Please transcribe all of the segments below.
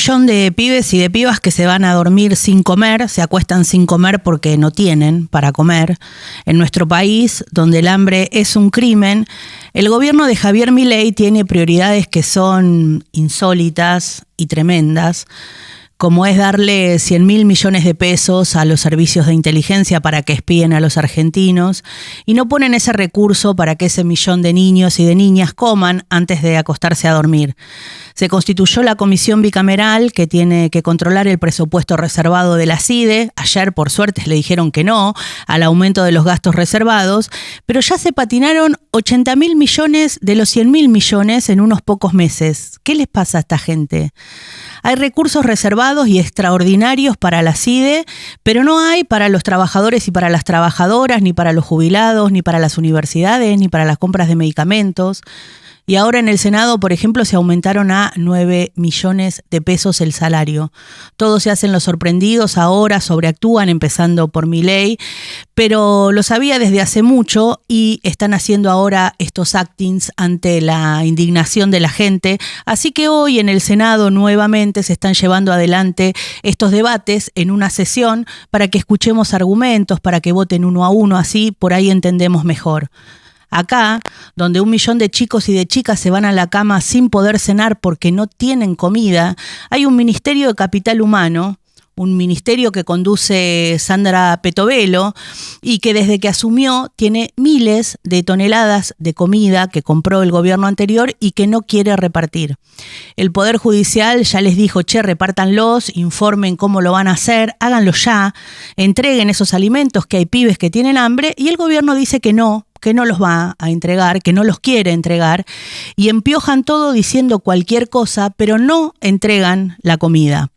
millón de pibes y de pibas que se van a dormir sin comer, se acuestan sin comer porque no tienen para comer. En nuestro país, donde el hambre es un crimen, el gobierno de Javier Milei tiene prioridades que son insólitas y tremendas, como es darle 100.000 millones de pesos a los servicios de inteligencia para que espíen a los argentinos y no ponen ese recurso para que ese millón de niños y de niñas coman antes de acostarse a dormir. Se constituyó la comisión bicameral que tiene que controlar el presupuesto reservado de la CIDE. Ayer, por suerte, le dijeron que no al aumento de los gastos reservados, pero ya se patinaron 80.000 millones de los 100.000 millones en unos pocos meses. ¿Qué les pasa a esta gente? Hay recursos reservados y extraordinarios para la CIDE, pero no hay para los trabajadores y para las trabajadoras, ni para los jubilados, ni para las universidades, ni para las compras de medicamentos. Y ahora en el Senado, por ejemplo, se aumentaron a 9 millones de pesos el salario. Todos se hacen los sorprendidos ahora, sobreactúan, empezando por Milei, pero lo sabía desde hace mucho y están haciendo ahora estos actings ante la indignación de la gente. Así que hoy en el Senado nuevamente se están llevando adelante estos debates en una sesión para que escuchemos argumentos, para que voten uno a uno, así por ahí entendemos mejor. Acá, donde 1 millón de chicos y de chicas se van a la cama sin poder cenar porque no tienen comida, hay un Ministerio de Capital Humano, un ministerio que conduce Sandra Petovelo y que desde que asumió tiene miles de toneladas de comida que compró el gobierno anterior y que no quiere repartir. El Poder Judicial ya les dijo, repártanlos, informen cómo lo van a hacer, háganlo ya, entreguen esos alimentos que hay pibes que tienen hambre, y el gobierno dice que no los va a entregar, que no los quiere entregar, y empiojan todo diciendo cualquier cosa, pero no entregan la comida.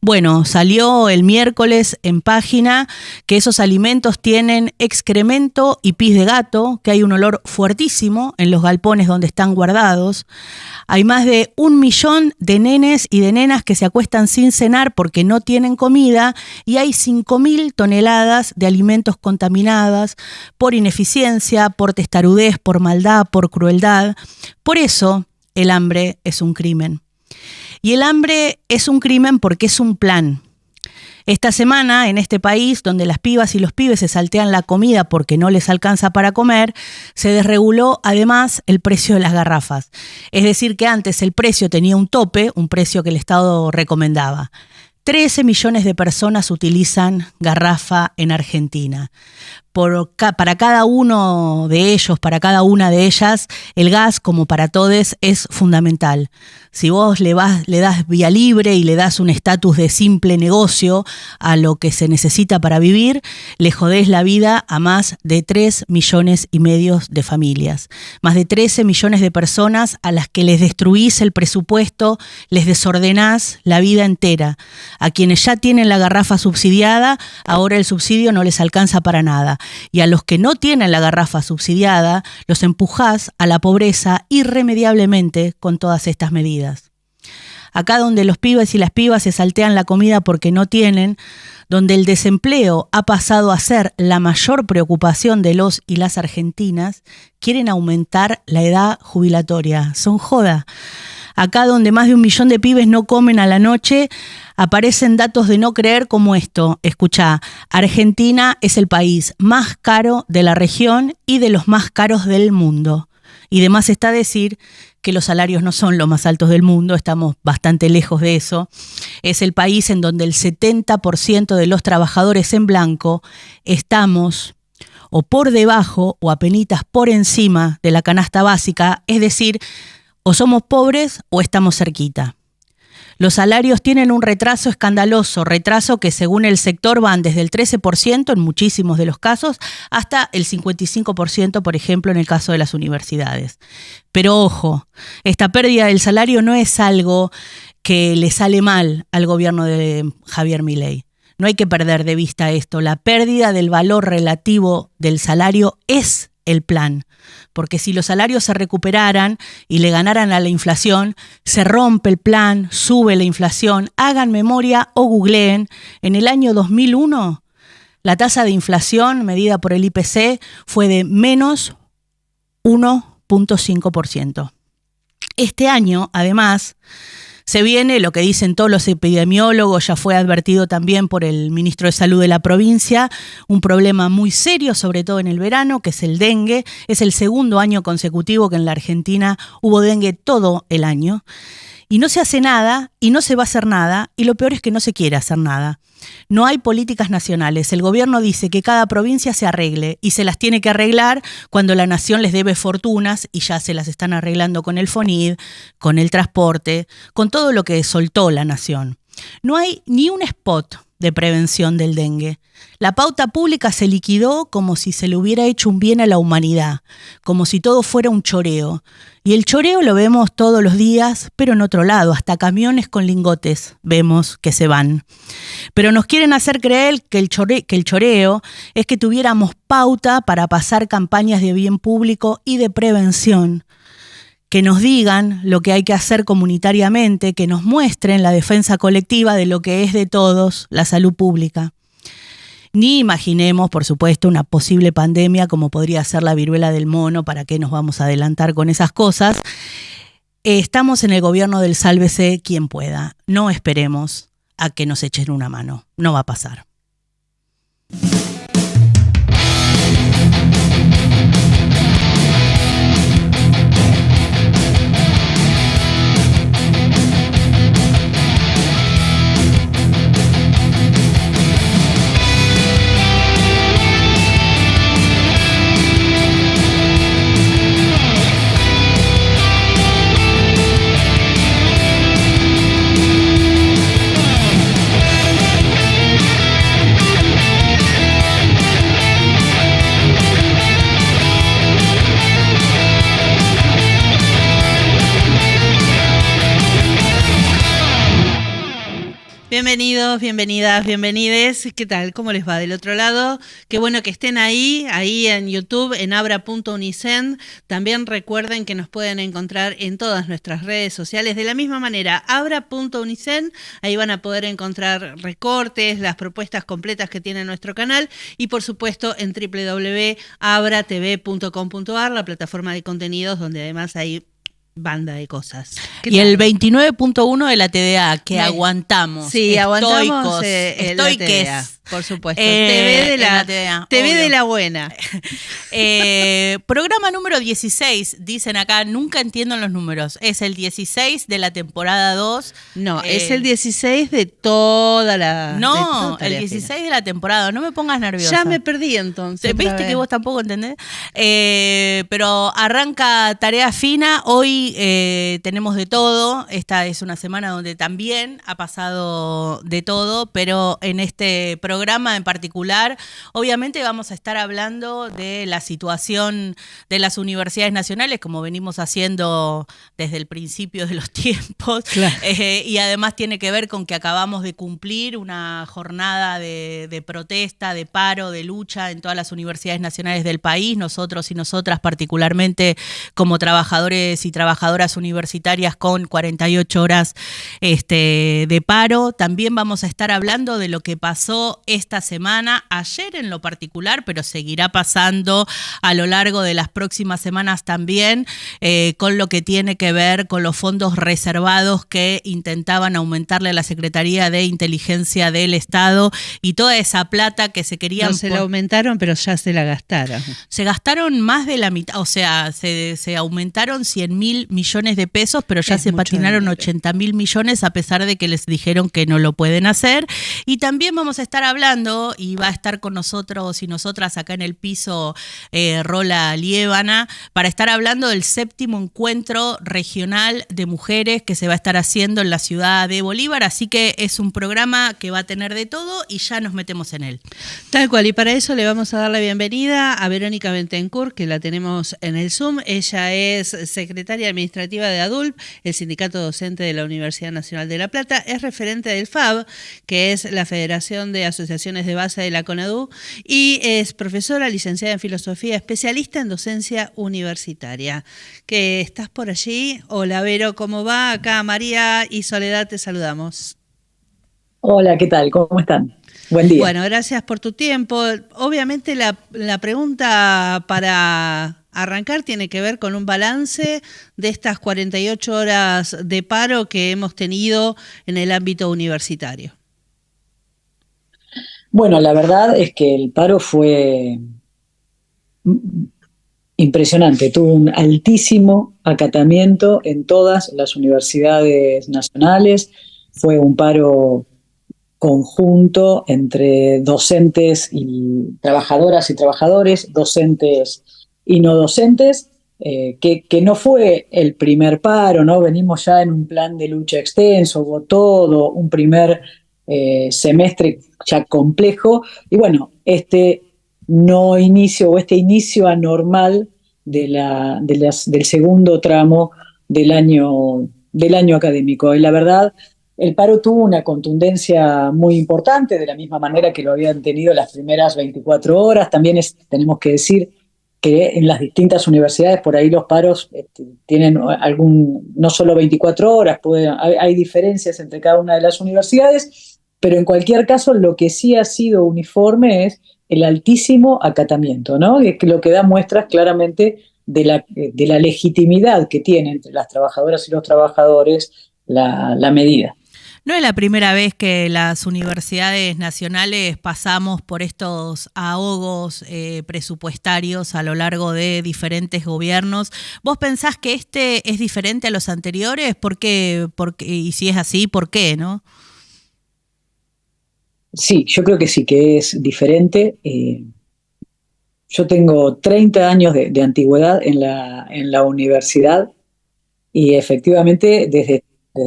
Bueno, salió el miércoles en página que esos alimentos tienen excremento y pis de gato, que hay un olor fuertísimo en los galpones donde están guardados. Hay más de 1 millón de nenes y de nenas que se acuestan sin cenar porque no tienen comida, y hay 5.000 toneladas de alimentos contaminadas por ineficiencia, por testarudez, por maldad, por crueldad. Por eso el hambre es un crimen. Y el hambre es un crimen porque es un plan. Esta semana, en este país, donde las pibas y los pibes se saltean la comida porque no les alcanza para comer, se desreguló además el precio de las garrafas. Es decir, que antes el precio tenía un tope, un precio que el Estado recomendaba. 13 millones de personas utilizan garrafa en Argentina. Para cada uno de ellos, para cada una de ellas, el gas, como para todos, es fundamental. Si vos le das vía libre y le das un estatus de simple negocio a lo que se necesita para vivir, le jodés la vida a más de 3,5 millones de familias. Más de 13 millones de personas a las que les destruís el presupuesto, les desordenás la vida entera. A quienes ya tienen la garrafa subsidiada, ahora el subsidio no les alcanza para nada. Y a los que no tienen la garrafa subsidiada, los empujás a la pobreza irremediablemente con todas estas medidas. Acá donde los pibes y las pibas se saltean la comida porque no tienen, donde el desempleo ha pasado a ser la mayor preocupación de los y las argentinas, quieren aumentar la edad jubilatoria. Son joda. Acá donde más de 1 millón de pibes no comen a la noche, aparecen datos de no creer como esto. Escuchá, Argentina es el país más caro de la región y de los más caros del mundo. Y de más está decir que los salarios no son los más altos del mundo, estamos bastante lejos de eso. Es el país en donde el 70% de los trabajadores en blanco estamos o por debajo o apenitas por encima de la canasta básica, es decir, o somos pobres o estamos cerquita. Los salarios tienen un retraso escandaloso, retraso que según el sector van desde el 13% en muchísimos de los casos hasta el 55%, por ejemplo, en el caso de las universidades. Pero ojo, esta pérdida del salario no es algo que le sale mal al gobierno de Javier Milei. No hay que perder de vista esto. La pérdida del valor relativo del salario es el plan, porque si los salarios se recuperaran y le ganaran a la inflación, se rompe el plan, sube la inflación. Hagan memoria o googleen. En el año 2001, la tasa de inflación medida por el IPC fue de menos 1,5%. Este año, además, Se viene lo que dicen todos los epidemiólogos, ya fue advertido también por el ministro de Salud de la provincia, un problema muy serio, sobre todo en el verano, que es el dengue. Es el segundo año consecutivo que en la Argentina hubo dengue todo el año. Y no se hace nada, y no se va a hacer nada, y lo peor es que no se quiere hacer nada. No hay políticas nacionales. El gobierno dice que cada provincia se arregle y se las tiene que arreglar cuando la nación les debe fortunas y ya se las están arreglando con el FONID, con el transporte, con todo lo que soltó la nación. No hay ni un spot de prevención del dengue. La pauta pública se liquidó como si se le hubiera hecho un bien a la humanidad, como si todo fuera un choreo. Y el choreo lo vemos todos los días, pero en otro lado, hasta camiones con lingotes vemos que se van. Pero nos quieren hacer creer que el choreo es que tuviéramos pauta para pasar campañas de bien público y de prevención. Que nos digan lo que hay que hacer comunitariamente, que nos muestren la defensa colectiva de lo que es de todos, la salud pública. Ni imaginemos, por supuesto, una posible pandemia como podría ser la viruela del mono, ¿para qué nos vamos a adelantar con esas cosas? Estamos en el gobierno del sálvese quien pueda. No esperemos a que nos echen una mano. No va a pasar. Bienvenidos, bienvenidas, bienvenides. ¿Qué tal? ¿Cómo les va del otro lado? Qué bueno que estén ahí en YouTube, en abra.unicen. También recuerden que nos pueden encontrar en todas nuestras redes sociales de la misma manera, abra.unicen. Ahí van a poder encontrar recortes, las propuestas completas que tiene nuestro canal y por supuesto en www.abratv.com.ar, la plataforma de contenidos donde además hay banda de cosas. Y el 29.1 de la TDA, que aguantamos. Sí, aguantamos estoiques. Por supuesto. TV de la TDA, TV de la buena. Programa número 16, dicen acá, nunca entiendo los números. Es el 16 de la temporada 2. No, es el 16 de toda la... No, el 16 de la temporada. No me pongas nerviosa. Ya me perdí entonces. ¿Viste que vos tampoco entendés? Pero arranca Tarea Fina. Hoy tenemos de todo. Esta es una semana donde también ha pasado de todo, pero en este programa en particular, obviamente vamos a estar hablando de la situación de las universidades nacionales, como venimos haciendo desde el principio de los tiempos, claro. Y además tiene que ver con que acabamos de cumplir una jornada de protesta, de paro, de lucha en todas las universidades nacionales del país, nosotros y nosotras particularmente como trabajadores y trabajadoras universitarias con 48 horas de paro. También vamos a estar hablando de lo que pasó esta semana, ayer en lo particular, pero seguirá pasando a lo largo de las próximas semanas también, con lo que tiene que ver con los fondos reservados que intentaban aumentarle a la Secretaría de Inteligencia del Estado y toda esa plata que se querían... No se la aumentaron, pero ya se la gastaron. Se gastaron más de la mitad, o sea, se aumentaron 100.000 millones de pesos, pero ya se patinaron 80.000 millones a pesar de que les dijeron que no lo pueden hacer. Y también vamos a estar hablando, y va a estar con nosotros y nosotras acá en el piso Rola Liébana, para estar hablando del 7º encuentro regional de mujeres que se va a estar haciendo en la ciudad de Bolívar, así que es un programa que va a tener de todo y ya nos metemos en él. Tal cual, y para eso le vamos a dar la bienvenida a Verónica Bettencourt, que la tenemos en el Zoom. Ella es secretaria administrativa de ADULP, el sindicato docente de la Universidad Nacional de La Plata, es referente del FAB, que es la Federación de Asociaciones de Base de la CONADU, y es profesora, licenciada en Filosofía, especialista en docencia universitaria. ¿Que estás por allí? Hola, Vero, ¿cómo va? Acá María y Soledad te saludamos. Hola, ¿qué tal? ¿Cómo están? Buen día. Bueno, gracias por tu tiempo. Obviamente la pregunta para arrancar tiene que ver con un balance de estas 48 horas de paro que hemos tenido en el ámbito universitario. Bueno, la verdad es que el paro fue impresionante, tuvo un altísimo acatamiento en todas las universidades nacionales, fue un paro conjunto entre docentes y trabajadores, docentes y no docentes, que no fue el primer paro, ¿no? Venimos ya en un plan de lucha extenso, hubo todo un primer semestre ya complejo, y bueno, este inicio anormal del segundo tramo del año académico. Y la verdad, el paro tuvo una contundencia muy importante, de la misma manera que lo habían tenido las primeras 24 horas. También tenemos que decir que en las distintas universidades por ahí los paros tienen no solo 24 horas, hay diferencias entre cada una de las universidades, pero en cualquier caso lo que sí ha sido uniforme es el altísimo acatamiento, ¿no? Es lo que da muestras claramente de la legitimidad que tiene entre las trabajadoras y los trabajadores la medida. No es la primera vez que las universidades nacionales pasamos por estos ahogos presupuestarios a lo largo de diferentes gobiernos. ¿Vos pensás que este es diferente a los anteriores? ¿Por qué? Y si es así, ¿por qué, no? Sí, yo creo que sí, que es diferente. Yo tengo 30 años de antigüedad en la universidad y efectivamente desde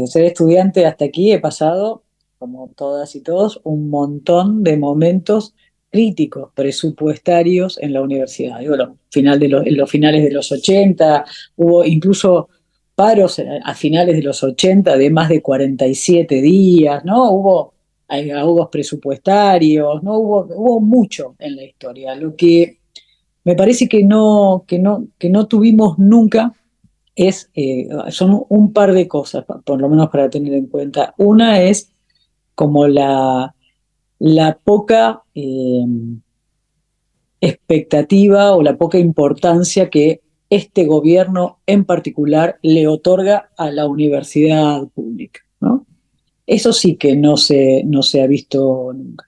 ser estudiante hasta aquí he pasado, como todas y todos, un montón de momentos críticos presupuestarios en la universidad. Digo, en los finales de los 80, hubo incluso paros a finales de los 80 de más de 47 días, ¿no? Hubo ahogos presupuestarios, ¿no? Hubo mucho en la historia. Lo que me parece que no tuvimos nunca son un par de cosas, por lo menos para tener en cuenta. Una es como la poca expectativa o la poca importancia que este gobierno en particular le otorga a la universidad pública, ¿no? Eso sí que no se ha visto nunca.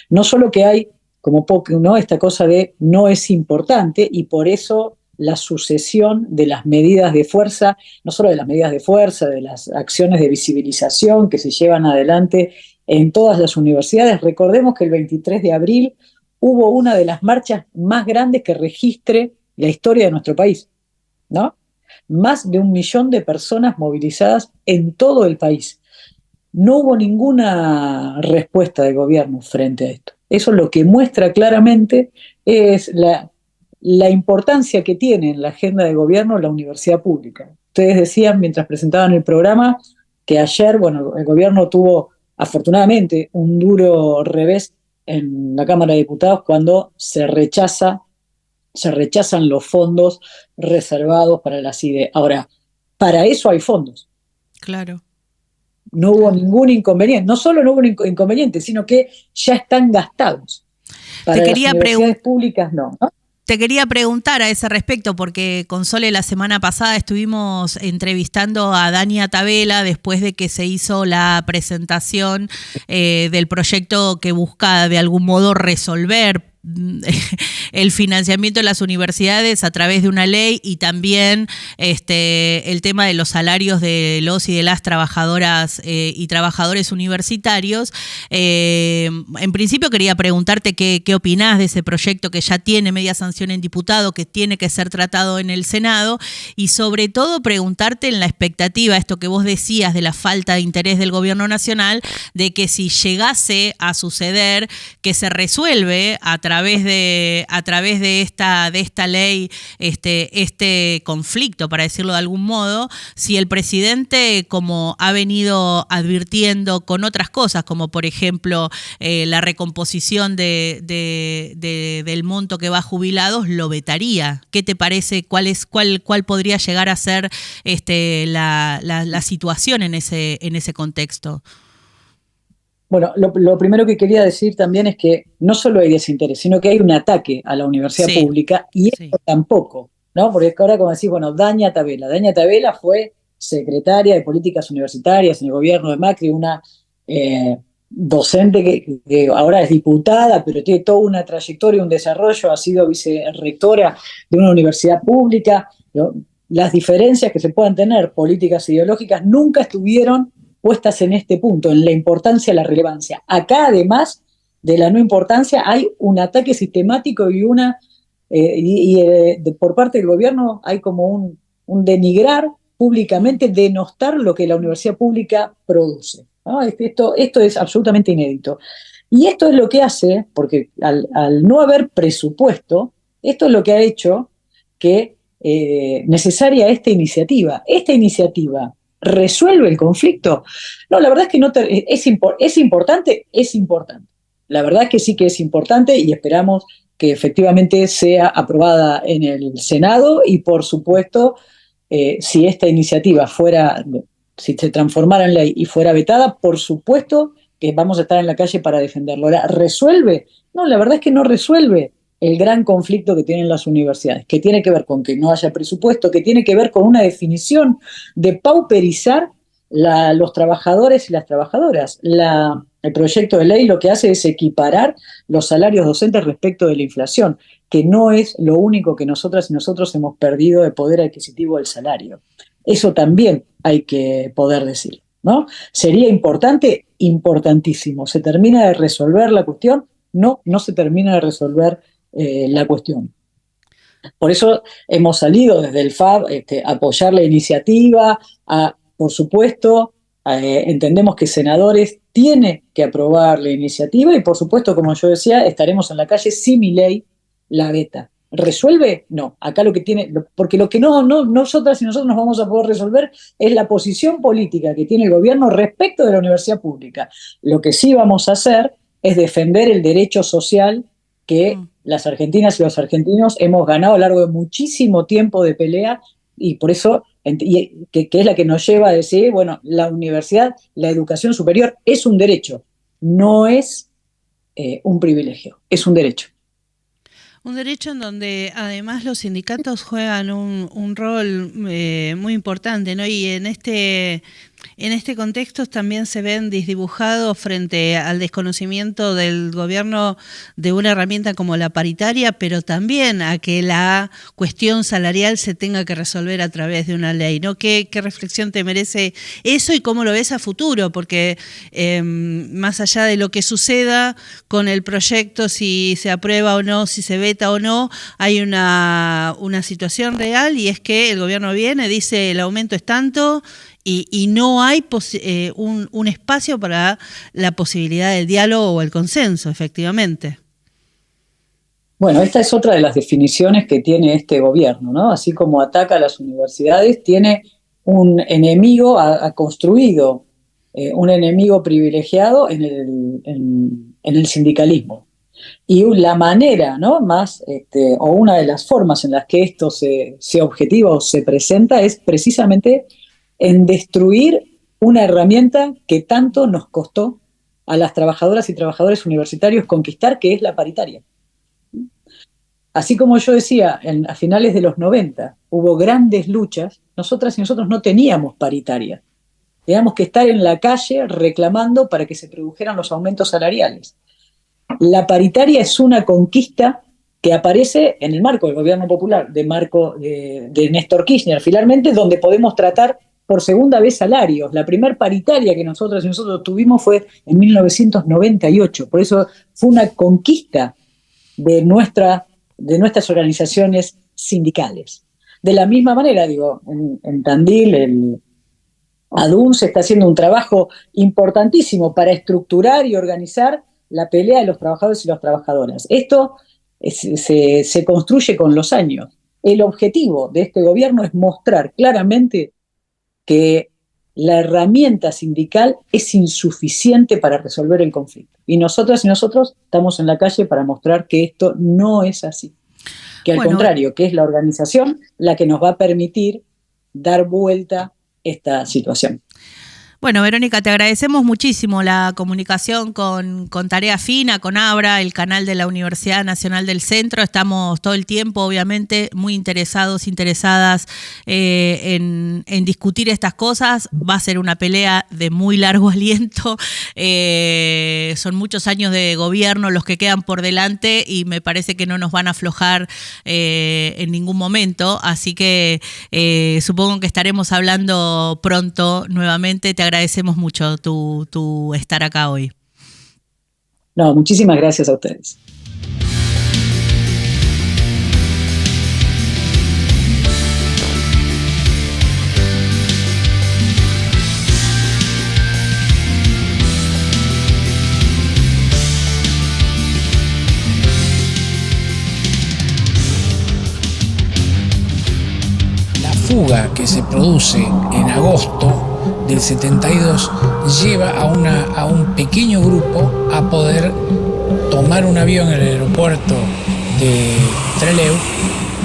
No solo que hay como poco, ¿no? Esta cosa de no es importante, y por eso la sucesión de las medidas de fuerza, no solo de las medidas de fuerza, de las acciones de visibilización que se llevan adelante en todas las universidades. Recordemos que el 23 de abril hubo una de las marchas más grandes que registre la historia de nuestro país, ¿no? Más de 1 millón de personas movilizadas en todo el país. No hubo ninguna respuesta del gobierno frente a esto. Eso lo que muestra claramente es la importancia que tiene en la agenda de gobierno la universidad pública. Ustedes decían mientras presentaban el programa que ayer, bueno, el gobierno tuvo afortunadamente un duro revés en la Cámara de Diputados cuando se rechazan los fondos reservados para la CIDE. Ahora, para eso hay fondos. Claro. No hubo ningún inconveniente. No solo no hubo inconveniente, sino que ya están gastados. Para las universidades públicas no. Te quería preguntar a ese respecto, porque con Sole la semana pasada estuvimos entrevistando a Dania Tabela después de que se hizo la presentación del proyecto que busca de algún modo resolver el financiamiento de las universidades a través de una ley, y también el tema de los salarios de los y de las trabajadoras y trabajadores universitarios. En principio quería preguntarte qué opinás de ese proyecto que ya tiene media sanción en diputado, que tiene que ser tratado en el Senado, y sobre todo preguntarte en la expectativa, esto que vos decías de la falta de interés del gobierno nacional, de que si llegase a suceder, que se resuelve a través de esta ley este conflicto, para decirlo de algún modo, si el presidente, como ha venido advirtiendo con otras cosas, como por ejemplo la recomposición del monto que va a jubilados, lo vetaría. ¿Qué te parece? ¿Cuál podría llegar a ser la situación en ese contexto? Bueno, lo primero que quería decir también es que no solo hay desinterés, sino que hay un ataque a la universidad Sí, pública y sí. esto tampoco, ¿no? Porque ahora como decís, bueno, Daña Tabela fue secretaria de Políticas Universitarias en el gobierno de Macri, una docente que ahora es diputada, pero tiene toda una trayectoria, un desarrollo, ha sido vicerrectora de una universidad pública, ¿no? Las diferencias que se puedan tener políticas ideológicas nunca estuvieron puestas en este punto, en la importancia, la relevancia. Acá, además de la no importancia, hay un ataque sistemático y por parte del gobierno hay como un denigrar públicamente, denostar lo que la universidad pública produce, ¿no? Esto es absolutamente inédito. Y esto es lo que hace, porque al no haber presupuesto, esto es lo que ha hecho que necesaria esta iniciativa. Esta iniciativa resuelve el conflicto. No, la verdad es que no es importante, es importante. La verdad es que sí que es importante y esperamos que efectivamente sea aprobada en el Senado y por supuesto, si esta iniciativa si se transformara en ley y fuera vetada, por supuesto que vamos a estar en la calle para defenderlo. Ahora, ¿resuelve? No, la verdad es que no resuelve el gran conflicto que tienen las universidades, que tiene que ver con que no haya presupuesto, que tiene que ver con una definición de pauperizar los trabajadores y las trabajadoras. El proyecto de ley lo que hace es equiparar los salarios docentes respecto de la inflación, que no es lo único que nosotras y nosotros hemos perdido de poder adquisitivo del salario. Eso también hay que poder decir, ¿no? ¿Sería importante? Importantísimo. ¿Se termina de resolver la cuestión? No, no se termina de resolver la cuestión. Por eso hemos salido desde el FAB a apoyar la iniciativa, por supuesto, entendemos que senadores tienen que aprobar la iniciativa y por supuesto, como yo decía, estaremos en la calle si mi ley la veta. ¿Resuelve? No. Acá porque lo que nosotras y nosotros nos vamos a poder resolver es la posición política que tiene el gobierno respecto de la universidad pública. Lo que sí vamos a hacer es defender el derecho social que las argentinas y los argentinos hemos ganado a lo largo de muchísimo tiempo de pelea y por eso, que es la que nos lleva a decir, bueno, la universidad, la educación superior es un derecho, no es un privilegio, es un derecho. Un derecho en donde además los sindicatos juegan un rol muy importante, ¿no? Y en este contexto también se ven desdibujados frente al desconocimiento del gobierno de una herramienta como la paritaria, pero también a que la cuestión salarial se tenga que resolver a través de una ley, ¿no? ¿Qué reflexión te merece eso y cómo lo ves a futuro? Porque más allá de lo que suceda con el proyecto, si se aprueba o no, si se veta o no, hay una situación real y es que el gobierno viene, dice el aumento es tanto y no hay un espacio para la posibilidad del diálogo o el consenso, efectivamente. Bueno, esta es otra de las definiciones que tiene este gobierno, ¿no? Así como ataca a las universidades, tiene un enemigo, ha construido un enemigo privilegiado en el sindicalismo. Y la manera, ¿no? O una de las formas en las que esto se objetiva o se presenta es precisamente en destruir una herramienta que tanto nos costó a las trabajadoras y trabajadores universitarios conquistar, que es la paritaria. Así como yo decía, a finales de los 90 hubo grandes luchas, nosotras y nosotros no teníamos paritaria. Teníamos que estar en la calle reclamando para que se produjeran los aumentos salariales. La paritaria es una conquista que aparece en el marco del gobierno popular, de Néstor Kirchner, finalmente, donde podemos tratar por segunda vez salarios. La primer paritaria que nosotras y nosotros tuvimos fue en 1998, por eso fue una conquista de nuestras organizaciones sindicales. De la misma manera, en Tandil, el ADUM se está haciendo un trabajo importantísimo para estructurar y organizar la pelea de los trabajadores y las trabajadoras. Esto se construye con los años. El objetivo de este gobierno es mostrar claramente que la herramienta sindical es insuficiente para resolver el conflicto. Y nosotras y nosotros estamos en la calle para mostrar que esto no es así. Que al contrario, que es la organización la que nos va a permitir dar vuelta esta situación. Bueno, Verónica, te agradecemos muchísimo la comunicación con Tarea Fina, con Abra, el canal de la Universidad Nacional del Centro. Estamos todo el tiempo, obviamente, muy interesadas en discutir estas cosas. Va a ser una pelea de muy largo aliento. Son muchos años de gobierno los que quedan por delante y me parece que no nos van a aflojar en ningún momento. Así que supongo que estaremos hablando pronto nuevamente. Te agradecemos mucho tu estar acá hoy. No, muchísimas gracias a ustedes. La fuga que se produce en agosto del 72 lleva a un pequeño grupo a poder tomar un avión en el aeropuerto de Trelew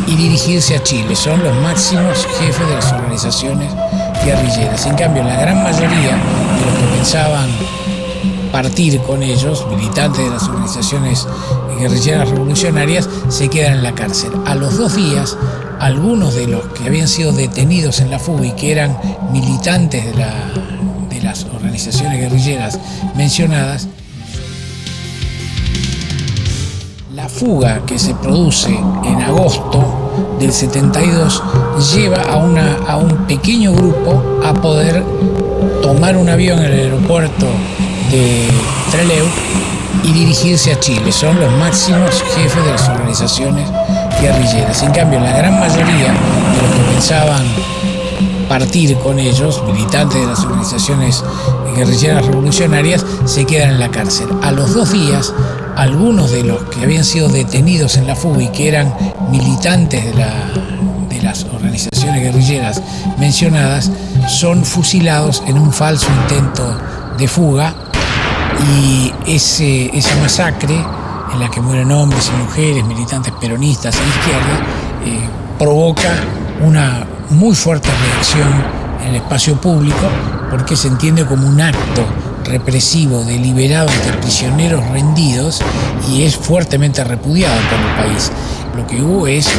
y dirigirse a Chile. Son los máximos jefes de las organizaciones guerrilleras. En cambio, la gran mayoría de los que pensaban partir con ellos, militantes de las organizaciones guerrilleras revolucionarias, se quedan en la cárcel. A los 2 días, algunos de los que habían sido detenidos en la fuga y que eran militantes de las organizaciones guerrilleras mencionadas, la fuga que se produce en agosto del 72 lleva a un pequeño grupo a poder tomar un avión en el aeropuerto de Trelew y dirigirse a Chile. Son los máximos jefes de las organizaciones guerrilleras. En cambio, la gran mayoría de los que pensaban partir con ellos, militantes de las organizaciones guerrilleras revolucionarias, se quedan en la cárcel. A los 2 días, algunos de los que habían sido detenidos en la fuga y que eran militantes de las organizaciones guerrilleras mencionadas son fusilados en un falso intento de fuga, y esa masacre en la que mueren hombres y mujeres, militantes peronistas e izquierda, provoca una muy fuerte reacción en el espacio público, porque se entiende como un acto represivo deliberado de prisioneros rendidos y es fuertemente repudiado por el país. Lo que hubo es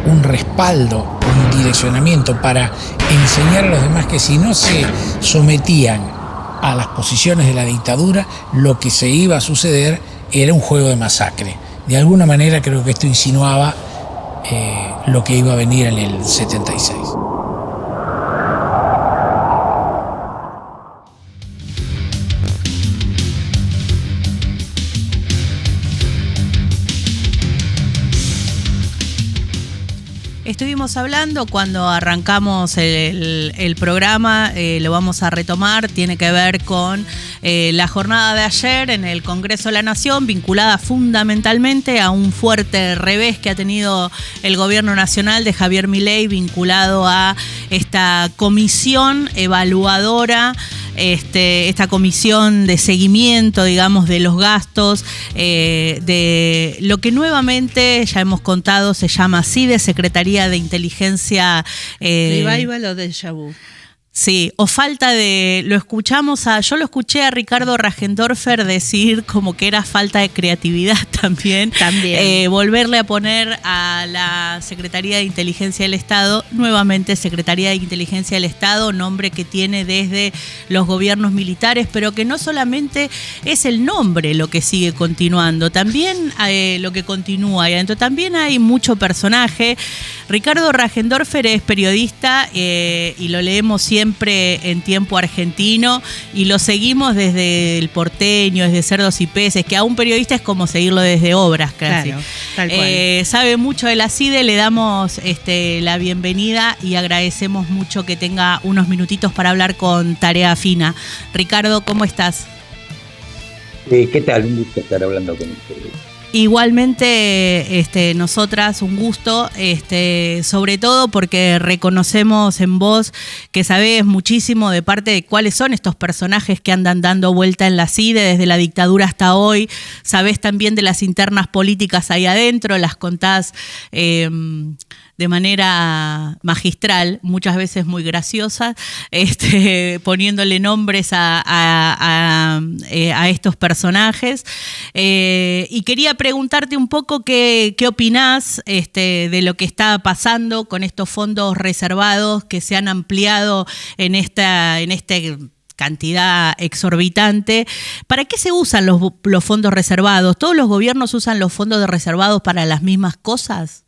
un respaldo, un direccionamiento para enseñar a los demás que si no se sometían a las posiciones de la dictadura, lo que se iba a suceder era un juego de masacre. De alguna manera creo que esto insinuaba lo que iba a venir en el 76. Estuvimos hablando cuando arrancamos el programa, lo vamos a retomar, tiene que ver con la jornada de ayer en el Congreso de la Nación, vinculada fundamentalmente a un fuerte revés que ha tenido el gobierno nacional de Javier Milei, vinculado a esta comisión evaluadora, esta comisión de seguimiento, digamos, de los gastos, de lo que nuevamente, ya hemos contado, se llama así, de Secretaría de Inteligencia. Revival o déjà vu. Sí, o falta de, yo lo escuché a Ricardo Rajendorfer decir como que era falta de creatividad también. Volverle a poner a la Secretaría de Inteligencia del Estado, nuevamente Secretaría de Inteligencia del Estado, nombre que tiene desde los gobiernos militares, pero que no solamente es el nombre lo que sigue continuando, también lo que continúa ahí adentro, también hay mucho personaje. Ricardo Rajendorfer es periodista y lo leemos siempre en Tiempo Argentino y lo seguimos desde El Porteño, desde Cerdos y Peces, que a un periodista es como seguirlo desde Obras casi. Claro, tal cual. Sabe mucho de la CIDE, le damos la bienvenida y agradecemos mucho que tenga unos minutitos para hablar con Tarea Fina. Ricardo, ¿cómo estás? ¿Qué tal? Un gusto estar hablando con ustedes. Igualmente, nosotras, un gusto, sobre todo porque reconocemos en vos que sabés muchísimo de parte de cuáles son estos personajes que andan dando vuelta en la CIDE desde la dictadura hasta hoy. Sabés también de las internas políticas ahí adentro, las contás de manera magistral, muchas veces muy graciosa, poniéndole nombres a estos personajes. Y quería preguntarte un poco qué opinás de lo que está pasando con estos fondos reservados que se han ampliado en esta cantidad exorbitante. ¿Para qué se usan los fondos reservados? ¿Todos los gobiernos usan los fondos reservados para las mismas cosas?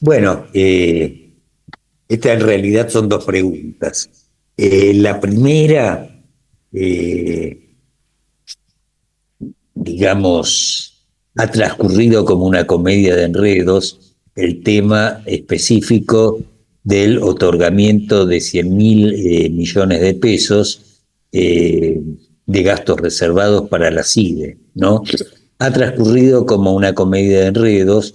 Bueno, esta en realidad son dos preguntas. La primera, digamos, ha transcurrido como una comedia de enredos el tema específico del otorgamiento de 100.000 millones de pesos de gastos reservados para la CIDE, ¿no? Ha transcurrido como una comedia de enredos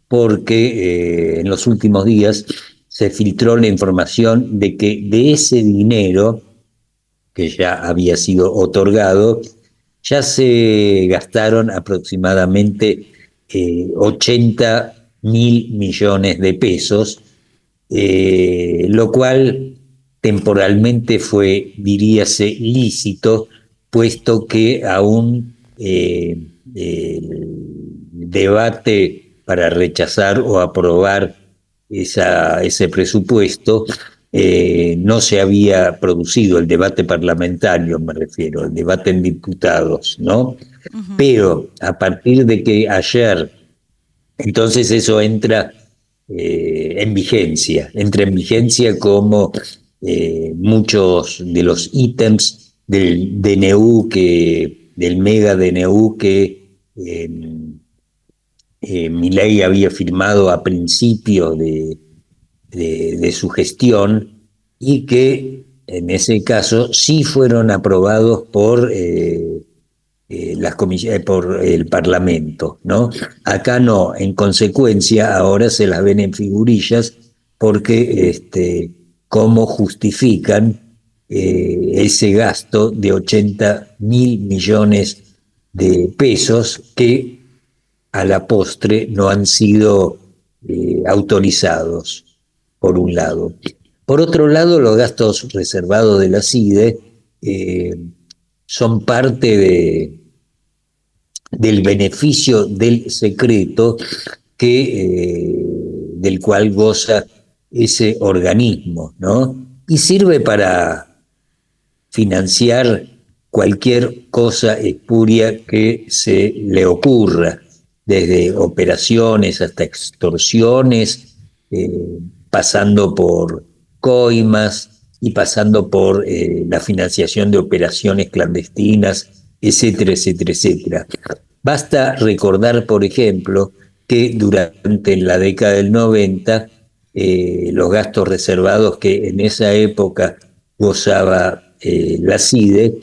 porque en los últimos días se filtró la información de que de ese dinero que ya había sido otorgado, ya se gastaron aproximadamente 80.000 millones de pesos, lo cual temporalmente fue, diríase, lícito, puesto que aún el debate para rechazar o aprobar ese presupuesto no se había producido, el debate parlamentario me refiero, el debate en diputados, ¿no? Uh-huh. Pero a partir de que ayer, entonces eso entra en vigencia, como muchos de los ítems del DNU, del mega DNU que Milei había firmado a principio de su gestión y que en ese caso sí fueron aprobados por las comisiones, por el Parlamento, ¿no? Acá no, en consecuencia ahora se las ven en figurillas porque cómo justifican ese gasto de 80.000 millones de pesos que a la postre no han sido autorizados, por un lado. Por otro lado, los gastos reservados de la CIDE son parte del beneficio del secreto del cual goza ese organismo, ¿no? Y sirve para financiar cualquier cosa espuria que se le ocurra, desde operaciones hasta extorsiones, pasando por coimas y pasando por la financiación de operaciones clandestinas, etcétera, etcétera, etcétera. Basta recordar, por ejemplo, que durante la década del 90, los gastos reservados que en esa época gozaba la CIDE,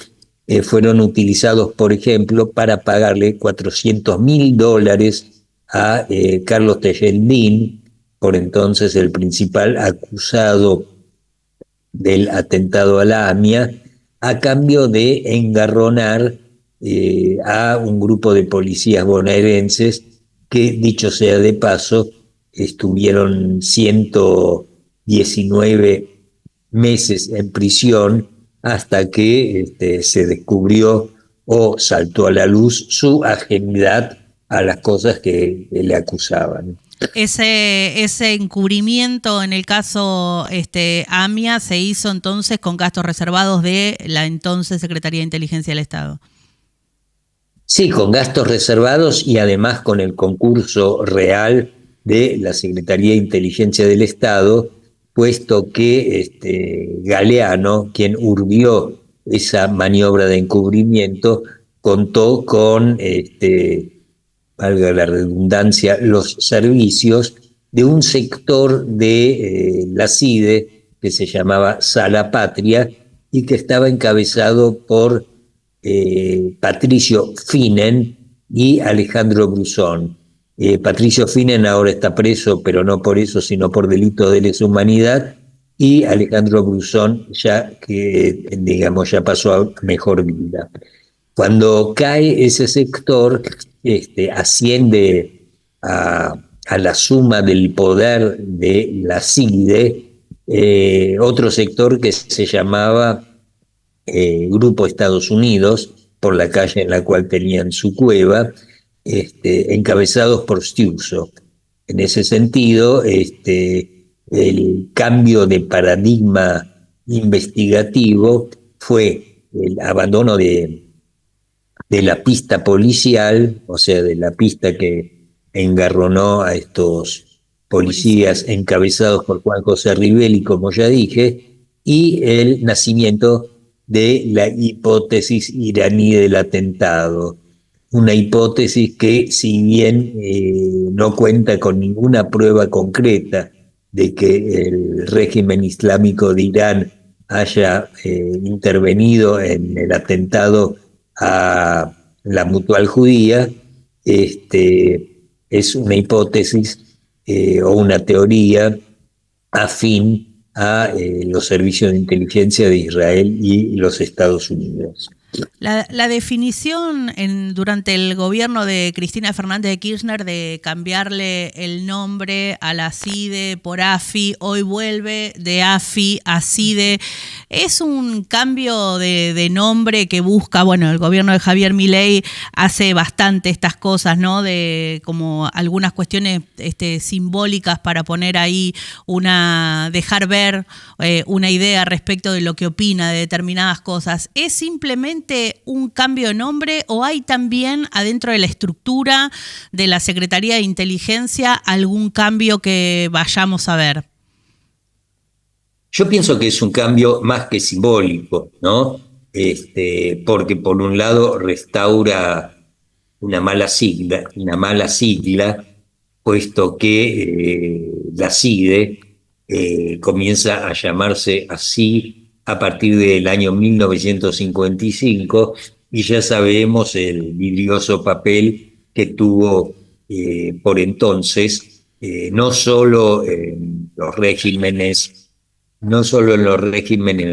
fueron utilizados, por ejemplo, para pagarle $400.000 a Carlos Tejendín, por entonces el principal acusado del atentado a la AMIA, a cambio de engarronar a un grupo de policías bonaerenses que, dicho sea de paso, estuvieron 119 meses en prisión hasta que se descubrió o saltó a la luz su ajenidad a las cosas que le acusaban. Ese encubrimiento en el caso AMIA se hizo entonces con gastos reservados de la entonces Secretaría de Inteligencia del Estado. Sí, con gastos reservados y además con el concurso real de la Secretaría de Inteligencia del Estado, puesto que Galeano, quien urdió esa maniobra de encubrimiento, contó con, valga la redundancia, los servicios de un sector de la CIDE que se llamaba Sala Patria y que estaba encabezado por Patricio Finen, y Alejandro Brusón. Patricio Finen ahora está preso, pero no por eso, sino por delito de lesa humanidad, y Alejandro Brusón ya ya pasó a mejor vida. Cuando cae ese sector, asciende a la suma del poder de la CIDE, otro sector que se llamaba Grupo Estados Unidos, por la calle en la cual tenían su cueva, encabezados por Stiuso. En ese sentido, el cambio de paradigma investigativo fue el abandono de la pista policial, o sea, de la pista que engarronó a estos policías encabezados por Juan José Rivelli, como ya dije, y el nacimiento de la hipótesis iraní del atentado. Una hipótesis que, si bien no cuenta con ninguna prueba concreta de que el régimen islámico de Irán haya intervenido en el atentado a la Mutual Judía, es una hipótesis o una teoría afín a los servicios de inteligencia de Israel y los Estados Unidos. La definición durante el gobierno de Cristina Fernández de Kirchner de cambiarle el nombre a la CIDE por AFI, hoy vuelve de AFI a CIDE, es un cambio de nombre que busca, bueno, el gobierno de Javier Milei hace bastante estas cosas, ¿no? De como algunas cuestiones simbólicas para poner ahí dejar ver una idea respecto de lo que opina de determinadas cosas. ¿Es simplemente un cambio de nombre o hay también adentro de la estructura de la Secretaría de Inteligencia algún cambio que vayamos a ver? Yo pienso que es un cambio más que simbólico, ¿no? Porque por un lado restaura una mala sigla, puesto que la CIDE comienza a llamarse así a partir del año 1955, y ya sabemos el vidrioso papel que tuvo por entonces, no solo en los regímenes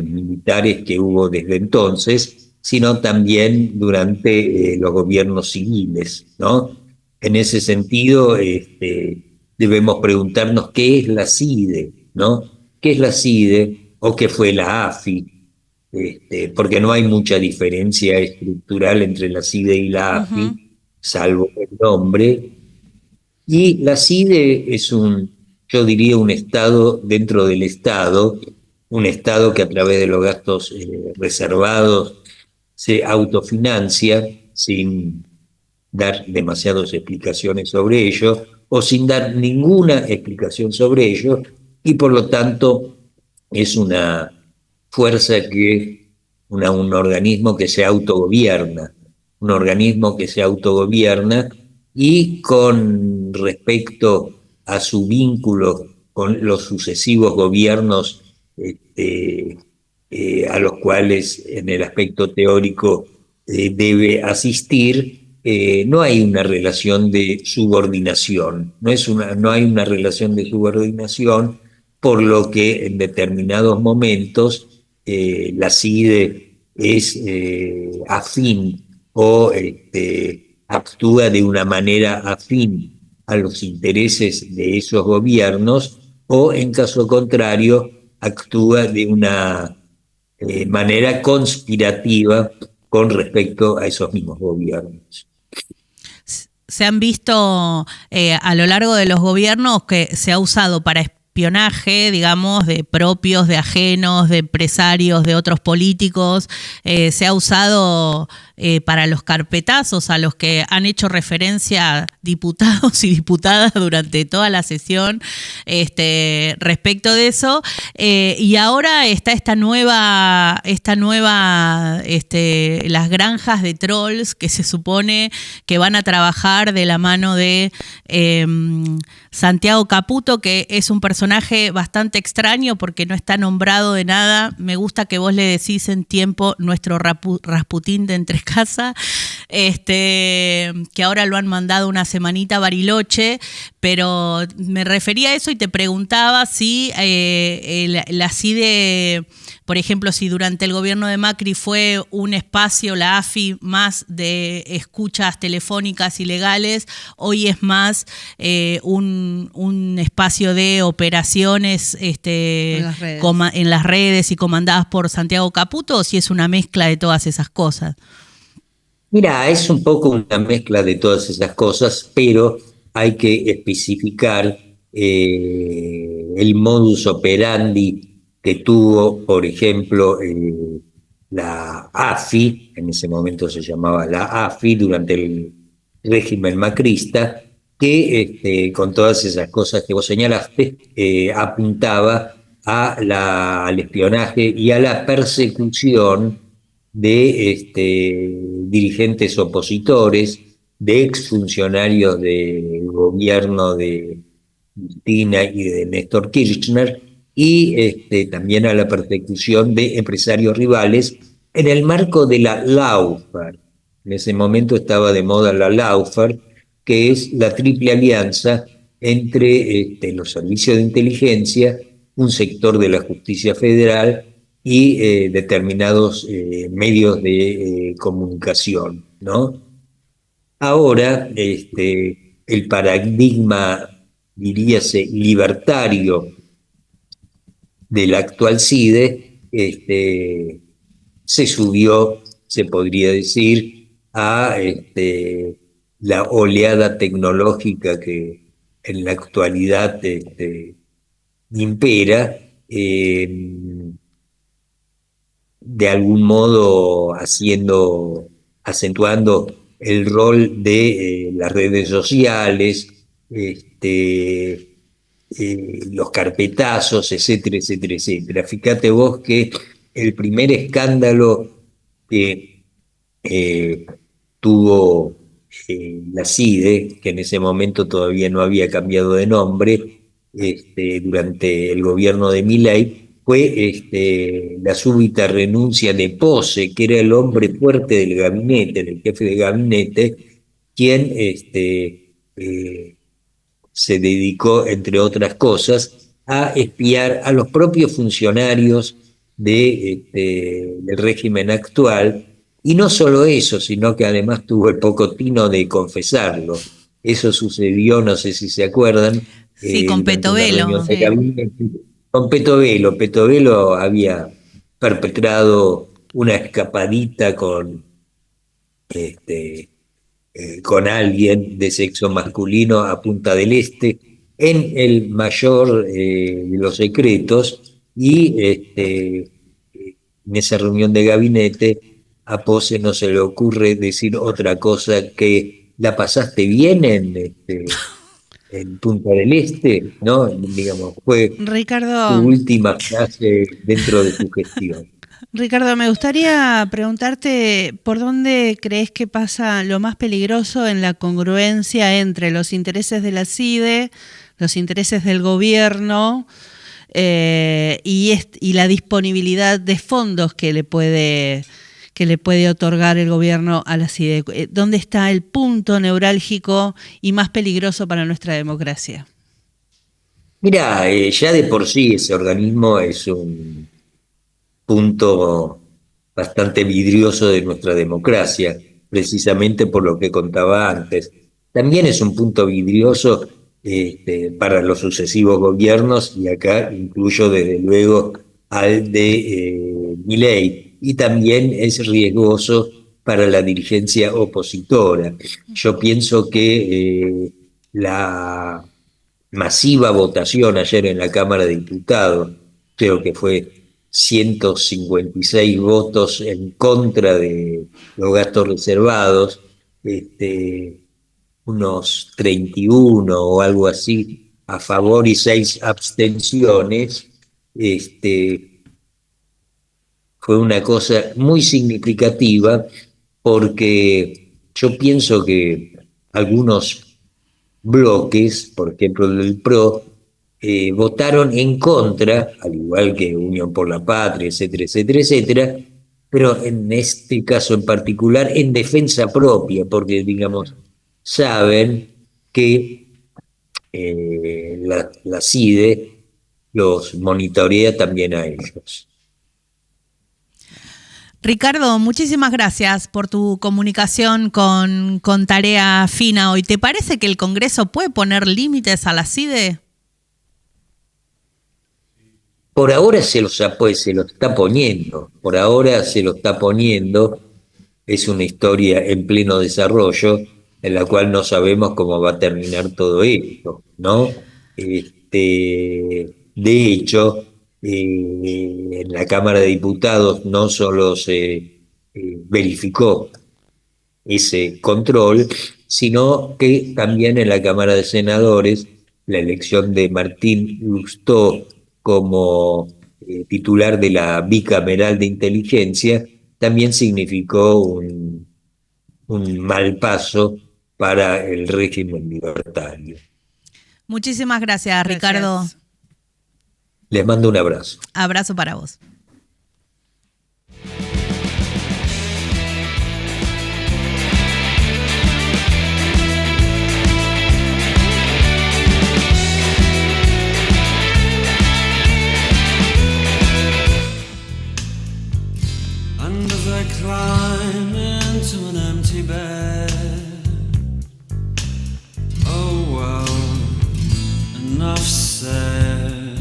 militares que hubo desde entonces, sino también durante los gobiernos civiles, ¿no? En ese sentido, debemos preguntarnos qué es la CIDE, ¿no? ¿Qué es la CIDE? O que fue la AFI, porque no hay mucha diferencia estructural entre la CIDE y la AFI, salvo el nombre. Y la CIDE es yo diría, un Estado dentro del Estado, un Estado que a través de los gastos reservados se autofinancia sin dar demasiadas explicaciones sobre ello, o sin dar ninguna explicación sobre ello, y por lo tanto es una fuerza un organismo que se autogobierna, y con respecto a su vínculo con los sucesivos gobiernos a los cuales en el aspecto teórico debe asistir, no hay una relación de subordinación, no hay una relación de subordinación, por lo que en determinados momentos la CIDE es afín o actúa de una manera afín a los intereses de esos gobiernos, o en caso contrario actúa de una manera conspirativa con respecto a esos mismos gobiernos. Se han visto a lo largo de los gobiernos que se ha usado para espionaje, digamos, de propios, de ajenos, de empresarios, de otros políticos. Se ha usado para los carpetazos a los que han hecho referencia diputados y diputadas durante toda la sesión respecto de eso. Y ahora está esta nueva las granjas de trolls que se supone que van a trabajar de la mano de Santiago Caputo, que es un personaje bastante extraño porque no está nombrado de nada. Me gusta que vos le decís en tiempo nuestro Rasputín de entre casa. que ahora lo han mandado una semanita a Bariloche, pero me refería a eso y te preguntaba si la CIDE, por ejemplo, si durante el gobierno de Macri fue un espacio, la AFI, más de escuchas telefónicas ilegales, hoy es más un espacio de operaciones en las redes y comandadas por Santiago Caputo, o si es una mezcla de todas esas cosas. Mira, es un poco una mezcla de todas esas cosas, pero hay que especificar el modus operandi que tuvo, por ejemplo, la AFI, en ese momento se llamaba la AFI, durante el régimen macrista, que con todas esas cosas que vos señalaste, apuntaba al espionaje y a la persecución de dirigentes opositores, de exfuncionarios del gobierno de Cristina y de Néstor Kirchner, y también a la persecución de empresarios rivales en el marco de la Lawfare. En ese momento estaba de moda la Lawfare, que es la triple alianza entre los servicios de inteligencia, un sector de la justicia federal y determinados medios de comunicación, ¿no? Ahora, el paradigma, diríase, libertario de la actual CIDE se subió, se podría decir, a la oleada tecnológica que en la actualidad impera, de algún modo acentuando el rol de las redes sociales, los carpetazos, etcétera, etcétera, etcétera. Fíjate vos que el primer escándalo que tuvo la CIDE, que en ese momento todavía no había cambiado de nombre, durante el gobierno de Milei, fue la súbita renuncia de Pose, que era el hombre fuerte del gabinete, del jefe de gabinete, quien se dedicó, entre otras cosas, a espiar a los propios funcionarios del régimen actual, y no solo eso, sino que además tuvo el poco tino de confesarlo. Eso sucedió, no sé si se acuerdan. Sí, con Petovelo. Con Petovelo. Petovelo había perpetrado una escapadita con alguien de sexo masculino a Punta del Este, en el mayor de los secretos, y en esa reunión de gabinete a Pose no se le ocurre decir otra cosa que ¿la pasaste bien en Punta del Este? ¿No? Digamos, fue Ricardo, su última frase dentro de su gestión. Ricardo, me gustaría preguntarte por dónde crees que pasa lo más peligroso en la congruencia entre los intereses de la CIDE, los intereses del gobierno y la disponibilidad de fondos que le puede otorgar el gobierno a la CIDE. ¿Dónde está el punto neurálgico y más peligroso para nuestra democracia? Mira, ya de por sí ese organismo es un punto bastante vidrioso de nuestra democracia, precisamente por lo que contaba antes. También es un punto vidrioso para los sucesivos gobiernos, y acá incluyo desde luego al de Milei, y también es riesgoso para la dirigencia opositora. Yo pienso que la masiva votación ayer en la Cámara de Diputados, creo que fue 156 votos en contra de los gastos reservados, unos 31 o algo así a favor y 6 abstenciones, fue una cosa muy significativa, porque yo pienso que algunos bloques, por ejemplo del PRO, votaron en contra, al igual que Unión por la Patria, etcétera, etcétera, etcétera, pero en este caso en particular en defensa propia, porque, digamos, saben que la CIDE los monitorea también a ellos. Ricardo, muchísimas gracias por tu comunicación con Tarea Fina hoy. ¿Te parece que el Congreso puede poner límites a la CIDE? Por ahora se lo está poniendo, por ahora se lo está poniendo. Es una historia en pleno desarrollo, en la cual no sabemos cómo va a terminar todo esto, ¿no? De hecho, en la Cámara de Diputados no solo se verificó ese control, sino que también en la Cámara de Senadores la elección de Martín Lustó como titular de la bicameral de inteligencia también significó un mal paso para el régimen libertario. Muchísimas gracias, Ricardo. Gracias. Les mando un abrazo. Abrazo para vos. Climb into an empty bed. Oh well, enough said.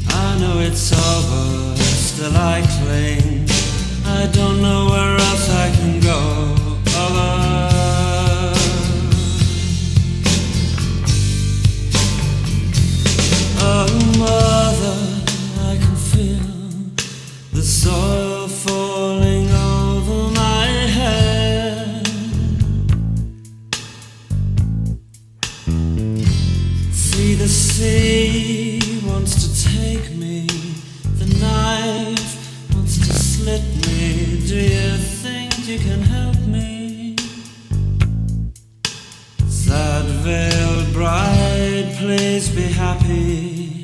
I know it's over, still I cling. I don't know where else I can go. Oh mother, I can feel the soil falling over my head. See, the sea wants to take me, the knife wants to slit me. Do you think you can help me? Sad veiled bride, please be happy.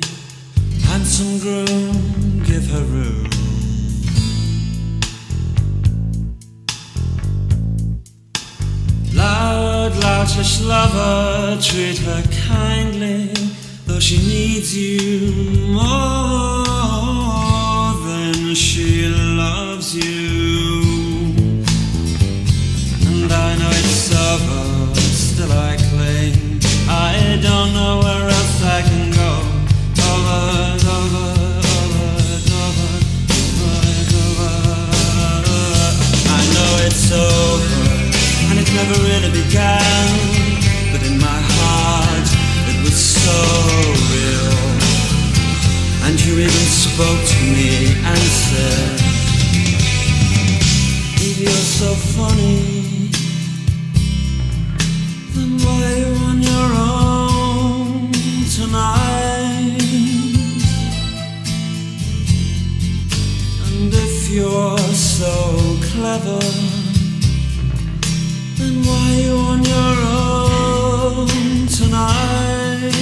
Handsome groom, give her room. Loud, loutish lover, treat her kindly, though she needs you more than she loves you. And I know it's over, still I cling. I don't know where else I can go. I know it's over, and it never really began, but in my heart it was so real. And you even spoke to me and said, if you're so funny, then why are you on your own tonight? And if you're so clever, then why are you on your own tonight?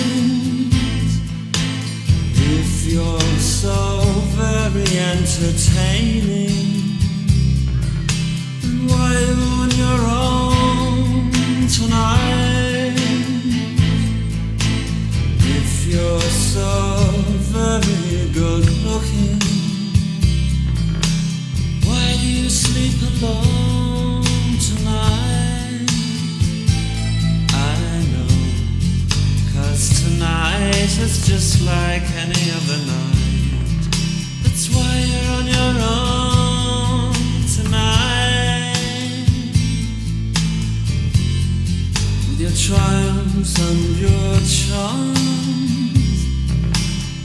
If you're so very entertaining, then why are you on your own tonight? If you're so very good looking, why do you sleep alone tonight? I know, 'cause tonight is just like any other night. That's why you're on your own tonight. With your triumphs and your charms,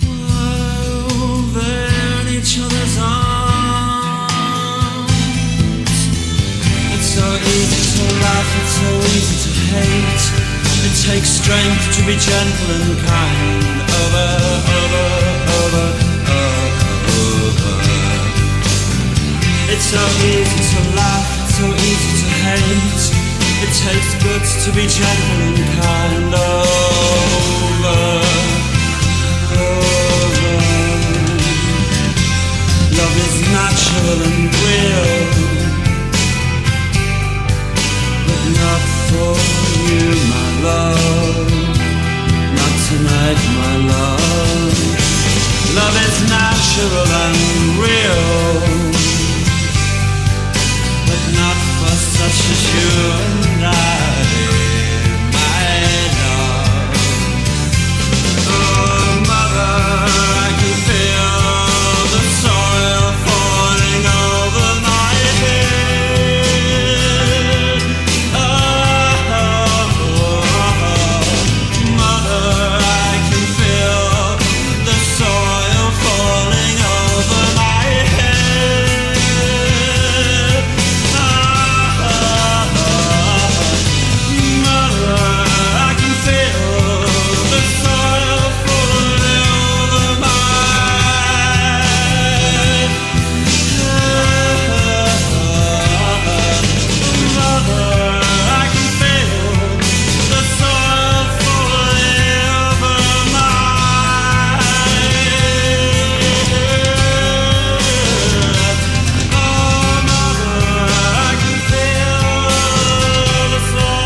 while they're in each other's arms. It's so easy to laugh, it's so easy to hate. It takes strength to be gentle and kind. Over, over, over, over. It's so easy to laugh, it's so easy to hate. It takes guts to be gentle and kind. Over, over. for you, my love. Not tonight, my love. Love is natural and real, but not for such as you and I, my love. Oh, mother, I can feel the soil falling over my head. Oh, mother, I can feel the soil falling over my head. Mother, I can feel the soil falling over my head. Mother, I can feel the soil falling over my head. Oh, mother, I can feel the soil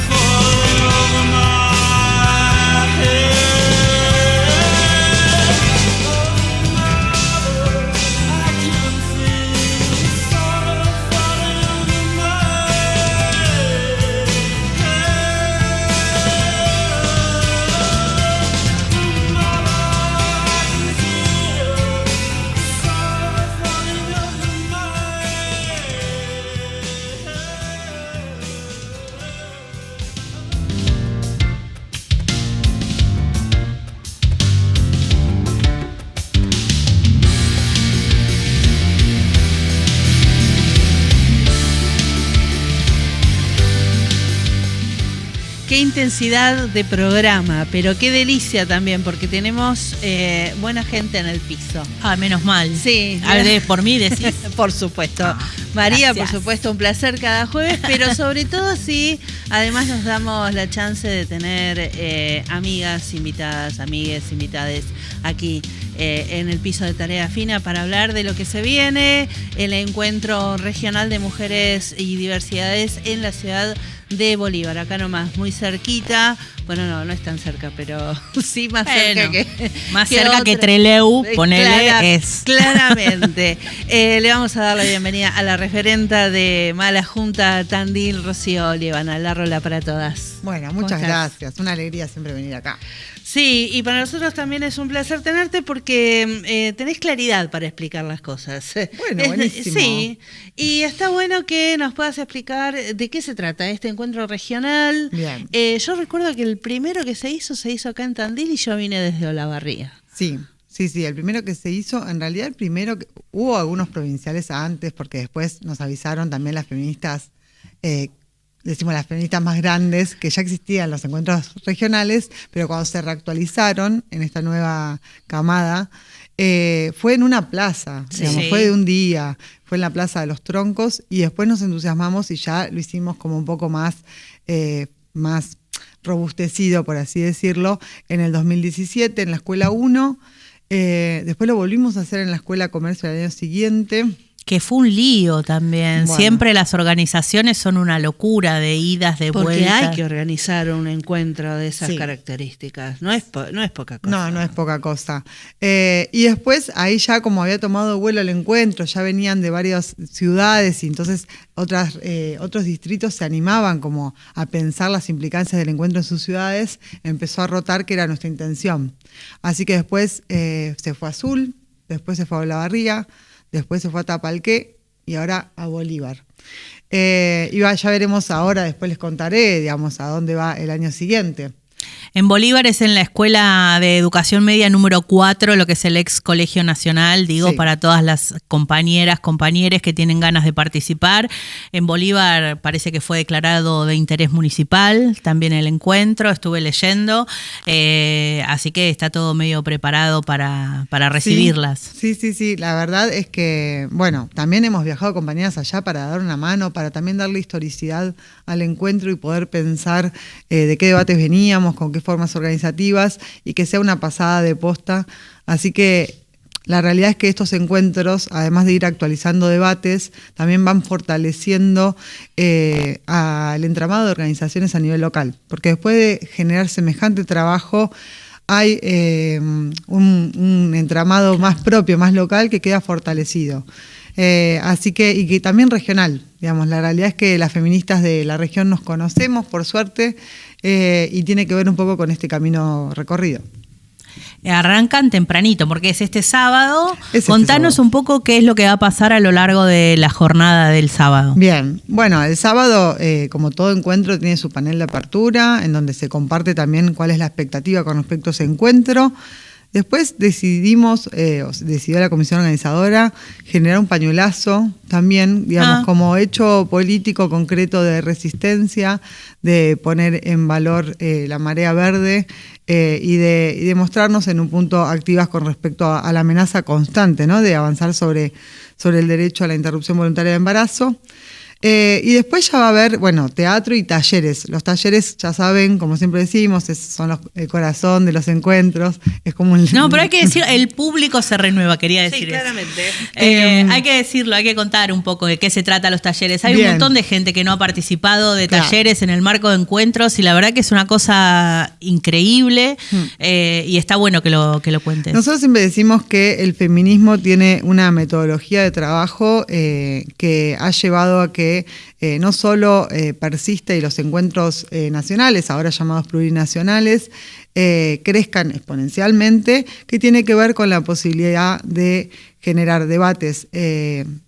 falling over my head. Qué intensidad de programa, pero qué delicia también, porque tenemos buena gente en el piso. Ah, menos mal. Sí. Hablé por mí, decís. Por supuesto. María, gracias. por supuesto, un placer cada jueves, pero sobre todo sí, además nos damos la chance de tener amigas invitadas, amigues invitadas aquí en el piso de Tarea Fina para hablar de lo que se viene, el encuentro regional de mujeres y diversidades en la ciudad de Bolívar, acá nomás, muy cerquita. Bueno, no es tan cerca, pero sí más cerca que más que cerca otra. que Trelew, ponele, es. Claramente. Le vamos a dar la bienvenida a la referenta de Mala Junta Tandil, Rocío Líbana. La rola para todas. Bueno, ¿Cómo muchas estás? gracias. Una alegría siempre venir acá. Sí, y para nosotros también es un placer tenerte porque tenés claridad para explicar las cosas. Bueno, buenísimo. Sí, y está bueno que nos puedas explicar de qué se trata este encuentro regional. Bien. Yo recuerdo que el primero que se hizo acá en Tandil y yo vine desde Olavarría. Sí, el primero que se hizo, en realidad el primero, hubo algunos provinciales antes, porque después nos avisaron también las feministas, decimos las feministas más grandes, que ya existían los encuentros regionales, pero cuando se reactualizaron en esta nueva camada, fue en una plaza, digamos, fue de un día, fue en la Plaza de los Troncos, y después nos entusiasmamos y ya lo hicimos como un poco más robustecido, por así decirlo, en el 2017 en la Escuela 1, después lo volvimos a hacer en la Escuela Comercio el año siguiente. Que fue un lío también. Bueno. Siempre las organizaciones son una locura de idas, de Porque vueltas. hay que organizar un encuentro de esas Sí. características. No es poca cosa. No es poca cosa. Y después ahí ya como había tomado vuelo el encuentro, ya venían de varias ciudades y entonces otros distritos se animaban como a pensar las implicancias del encuentro en sus ciudades, empezó a rotar que era nuestra intención. Así que después se fue a Azul, después se fue a Olavarría, después se fue a Tapalqué y ahora a Bolívar. Ya veremos ahora, después les contaré, digamos, a dónde va el año siguiente. En Bolívar es en la Escuela de Educación Media número 4, lo que es el ex Colegio Nacional, digo, Sí. para todas las compañeras, compañeros que tienen ganas de participar. En Bolívar parece que fue declarado de interés municipal, también el encuentro, estuve leyendo, así que está todo medio preparado para recibirlas. Sí, la verdad es que, bueno, también hemos viajado compañeras allá para dar una mano, para también darle historicidad al encuentro y poder pensar de qué debates veníamos, con qué formas organizativas y que sea una pasada de posta. Así que la realidad es que estos encuentros, además de ir actualizando debates, también van fortaleciendo al entramado de organizaciones a nivel local, porque después de generar semejante trabajo, hay un entramado más propio, más local, que queda fortalecido. Así que, y que también regional, digamos, la realidad es que las feministas de la región nos conocemos, por suerte, y tiene que ver un poco con este camino recorrido. Arrancan tempranito, porque es este sábado. Contanos sábado un poco qué es lo que va a pasar a lo largo de la jornada del sábado. Bien, bueno, el sábado, como todo encuentro, tiene su panel de apertura, en donde se comparte también cuál es la expectativa con respecto a ese encuentro. Después decidió la comisión organizadora generar un pañuelazo también, digamos, como hecho político concreto de resistencia, de poner en valor la marea verde y de mostrarnos en un punto activas con respecto a la amenaza constante, ¿no? De avanzar sobre el derecho a la interrupción voluntaria de embarazo. Y después ya va a haber, teatro y talleres. Los talleres, ya saben, como siempre decimos, son el corazón de los encuentros. Es como No, pero hay que decir, el público se renueva, quería decir. Sí, claramente. Hay que decirlo, hay que contar un poco de qué se trata los talleres. Hay Bien. un montón de gente que no ha participado de Claro. talleres en el marco de encuentros y la verdad que es una cosa increíble y está bueno que lo cuentes. Nosotros siempre decimos que el feminismo tiene una metodología de trabajo que ha llevado a que no solo persista y los encuentros nacionales, ahora llamados plurinacionales, crezcan exponencialmente, que tiene que ver con la posibilidad de generar debates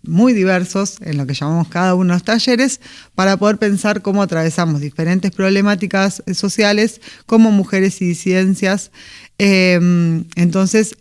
muy diversos en lo que llamamos cada uno de los talleres para poder pensar cómo atravesamos diferentes problemáticas sociales como mujeres y disidencias. Entonces,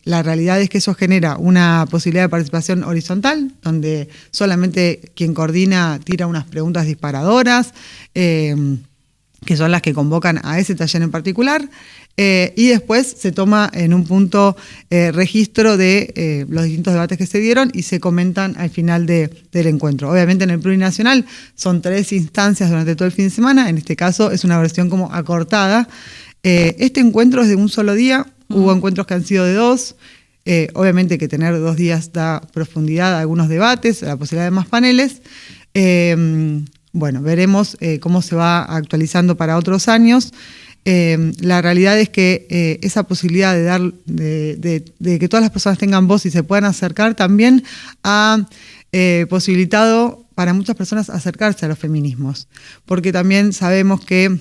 la realidad es que eso genera una posibilidad de participación horizontal, donde solamente quien coordina tira unas preguntas disparadoras, que son las que convocan a ese taller en particular, y después se toma en un punto registro de los distintos debates que se dieron y se comentan al final del encuentro. Obviamente en el plurinacional son 3 instancias durante todo el fin de semana, en este caso es una versión como acortada. Este encuentro es de un solo día, hubo encuentros que han sido de 2, obviamente que tener 2 días da profundidad a algunos debates, a la posibilidad de más paneles. Veremos cómo se va actualizando para otros años. La realidad es que esa posibilidad de que todas las personas tengan voz y se puedan acercar también ha posibilitado para muchas personas acercarse a los feminismos, porque también sabemos que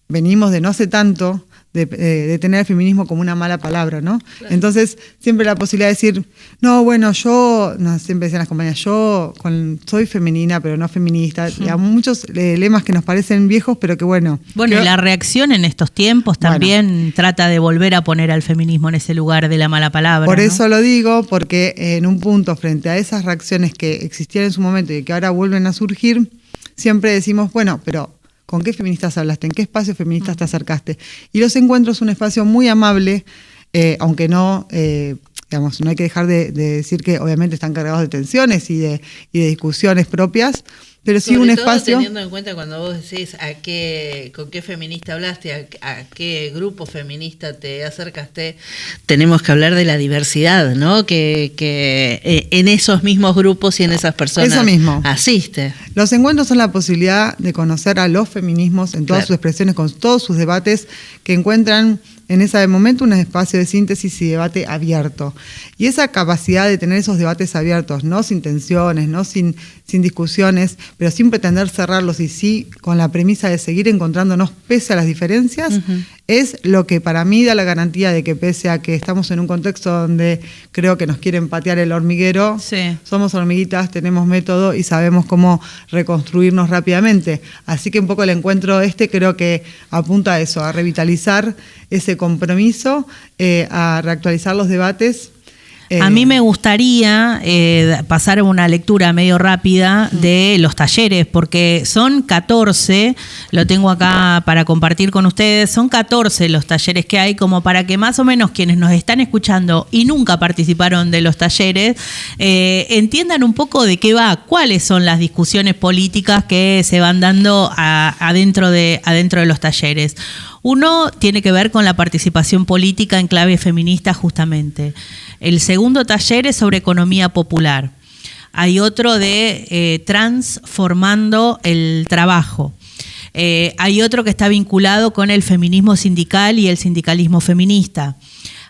venimos de no hace tanto de tener el feminismo como una mala palabra, ¿no? Claro. Entonces, siempre la posibilidad de decir, siempre decían las compañeras, soy femenina, pero no feminista. Hay muchos lemas que nos parecen viejos, pero que Bueno, y la reacción en estos tiempos también trata de volver a poner al feminismo en ese lugar de la mala palabra. Por eso lo digo, porque en un punto, frente a esas reacciones que existían en su momento y que ahora vuelven a surgir, siempre decimos, pero ¿con qué feministas hablaste? ¿En qué espacio feministas te acercaste? Y los encuentros son un espacio muy amable, aunque no hay que dejar de decir que obviamente están cargados de tensiones y de discusiones propias, pero sí un espacio. Teniendo en cuenta cuando vos decís con qué feminista hablaste, a qué grupo feminista te acercaste, tenemos que hablar de la diversidad, ¿no? Que en esos mismos grupos y en esas personas eso mismo asiste. Los encuentros son la posibilidad de conocer a los feminismos en todas sus expresiones, con todos sus debates, que encuentran en ese momento un espacio de síntesis y debate abierto. Y esa capacidad de tener esos debates abiertos, no sin tensiones, no sin discusiones, pero sin pretender cerrarlos y sí con la premisa de seguir encontrándonos pese a las diferencias, es lo que para mí da la garantía de que pese a que estamos en un contexto donde creo que nos quieren patear el hormiguero, somos hormiguitas, tenemos método y sabemos cómo reconstruirnos rápidamente. Así que un poco el encuentro creo que apunta a eso, a revitalizar ese compromiso, a reactualizar los debates. A mí me gustaría pasar una lectura medio rápida de los talleres, porque son 14, lo tengo acá para compartir con ustedes, son 14 los talleres que hay, como para que más o menos quienes nos están escuchando y nunca participaron de los talleres, entiendan un poco de qué va, cuáles son las discusiones políticas que se van dando adentro de los talleres. Uno tiene que ver con la participación política en clave feminista justamente. El segundo taller es sobre economía popular. Hay otro de transformando el trabajo. Hay otro que está vinculado con el feminismo sindical y el sindicalismo feminista.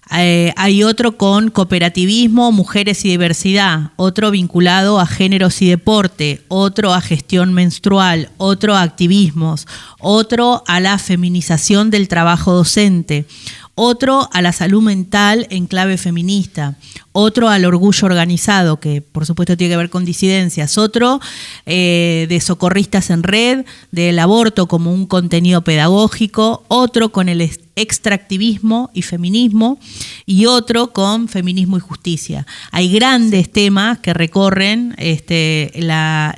Hay otro con cooperativismo, mujeres y diversidad, otro vinculado a géneros y deporte, otro a gestión menstrual, otro a activismos, otro a la feminización del trabajo docente, otro a la salud mental en clave feminista, otro al orgullo organizado, que por supuesto tiene que ver con disidencias, otro de socorristas en red, del aborto como un contenido pedagógico, otro con el extractivismo y feminismo, y otro con feminismo y justicia. Hay grandes temas que recorren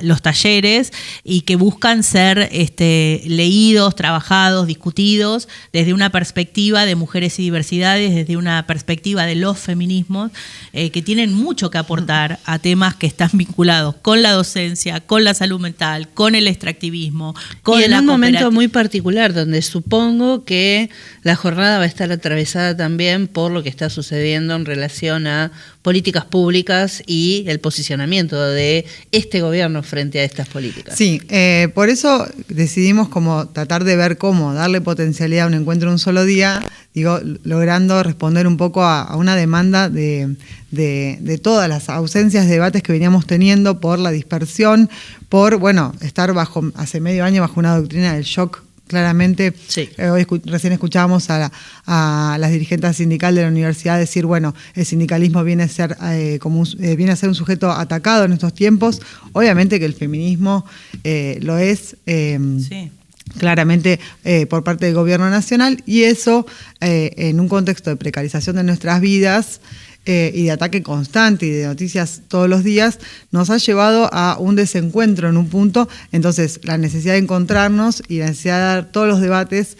los talleres y que buscan ser leídos, trabajados, discutidos desde una perspectiva de mujeres y diversidades, desde una perspectiva de los feminismos, que tienen mucho que aportar a temas que están vinculados con la docencia, con la salud mental, con el extractivismo, con y en la un momento muy particular, donde supongo que la jornada va a estar atravesada también por lo que está sucediendo en relación a políticas públicas y el posicionamiento de este gobierno frente a estas políticas. Sí, por eso decidimos como tratar de ver cómo darle potencialidad a un encuentro en un solo día, logrando responder un poco a una demanda de todas las ausencias de debates que veníamos teniendo por la dispersión, por estar hace medio año bajo una doctrina del shock. Claramente, sí. Hoy recién escuchábamos a las dirigentes sindicales de la universidad decir, el sindicalismo viene a ser viene a ser un sujeto atacado en estos tiempos. Obviamente que el feminismo lo es. Sí. Claramente por parte del gobierno nacional, y eso en un contexto de precarización de nuestras vidas y de ataque constante y de noticias todos los días, nos ha llevado a un desencuentro en un punto. Entonces, la necesidad de encontrarnos y la necesidad de dar todos los debates,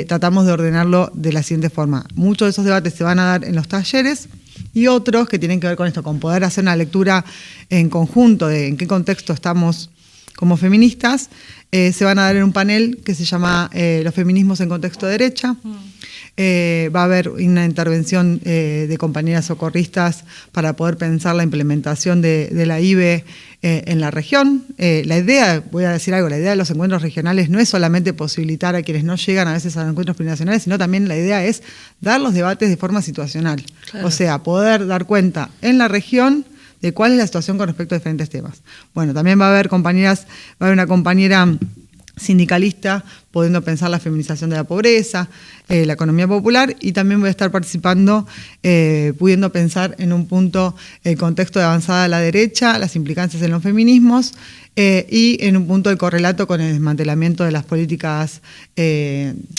tratamos de ordenarlo de la siguiente forma. Muchos de esos debates se van a dar en los talleres, y otros que tienen que ver con esto, con poder hacer una lectura en conjunto de en qué contexto estamos como feministas, se van a dar en un panel que se llama Los feminismos en contexto de derecha. Va a haber una intervención de compañeras socorristas para poder pensar la implementación de la IBE en la región. La idea, voy a decir algo, la idea de los encuentros regionales no es solamente posibilitar a quienes no llegan a veces a los encuentros plurinacionales, sino también la idea es dar los debates de forma situacional. Claro. O sea, poder dar cuenta en la región de cuál es la situación con respecto a diferentes temas. También va a haber una compañera sindicalista pudiendo pensar la feminización de la pobreza, la economía popular, y también voy a estar participando pudiendo pensar en un punto el contexto de avanzada a la derecha, las implicancias en los feminismos, y en un punto el correlato con el desmantelamiento de las políticas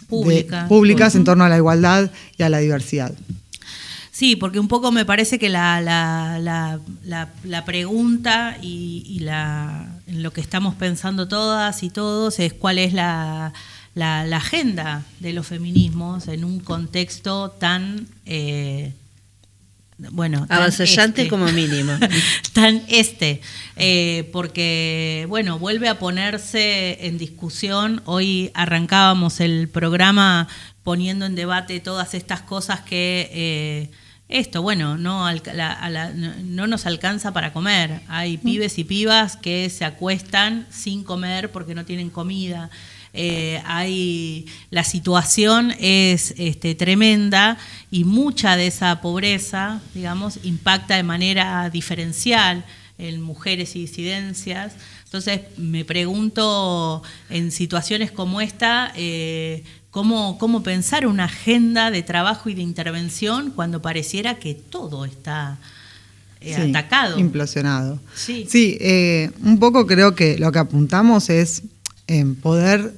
públicas en torno a la igualdad y a la diversidad. Sí, porque un poco me parece que la pregunta y en lo que estamos pensando todas y todos es cuál es la agenda de los feminismos en un contexto tan avasallante como mínimo. Tan porque vuelve a ponerse en discusión. Hoy arrancábamos el programa poniendo en debate todas estas cosas que no nos alcanza para comer. Hay pibes y pibas que se acuestan sin comer porque no tienen comida. La situación es tremenda, y mucha de esa pobreza, impacta de manera diferencial en mujeres y disidencias. Entonces me pregunto, en situaciones como esta, ¿cómo pensar una agenda de trabajo y de intervención cuando pareciera que todo está atacado? Implosionado. Sí, un poco creo que lo que apuntamos es poder,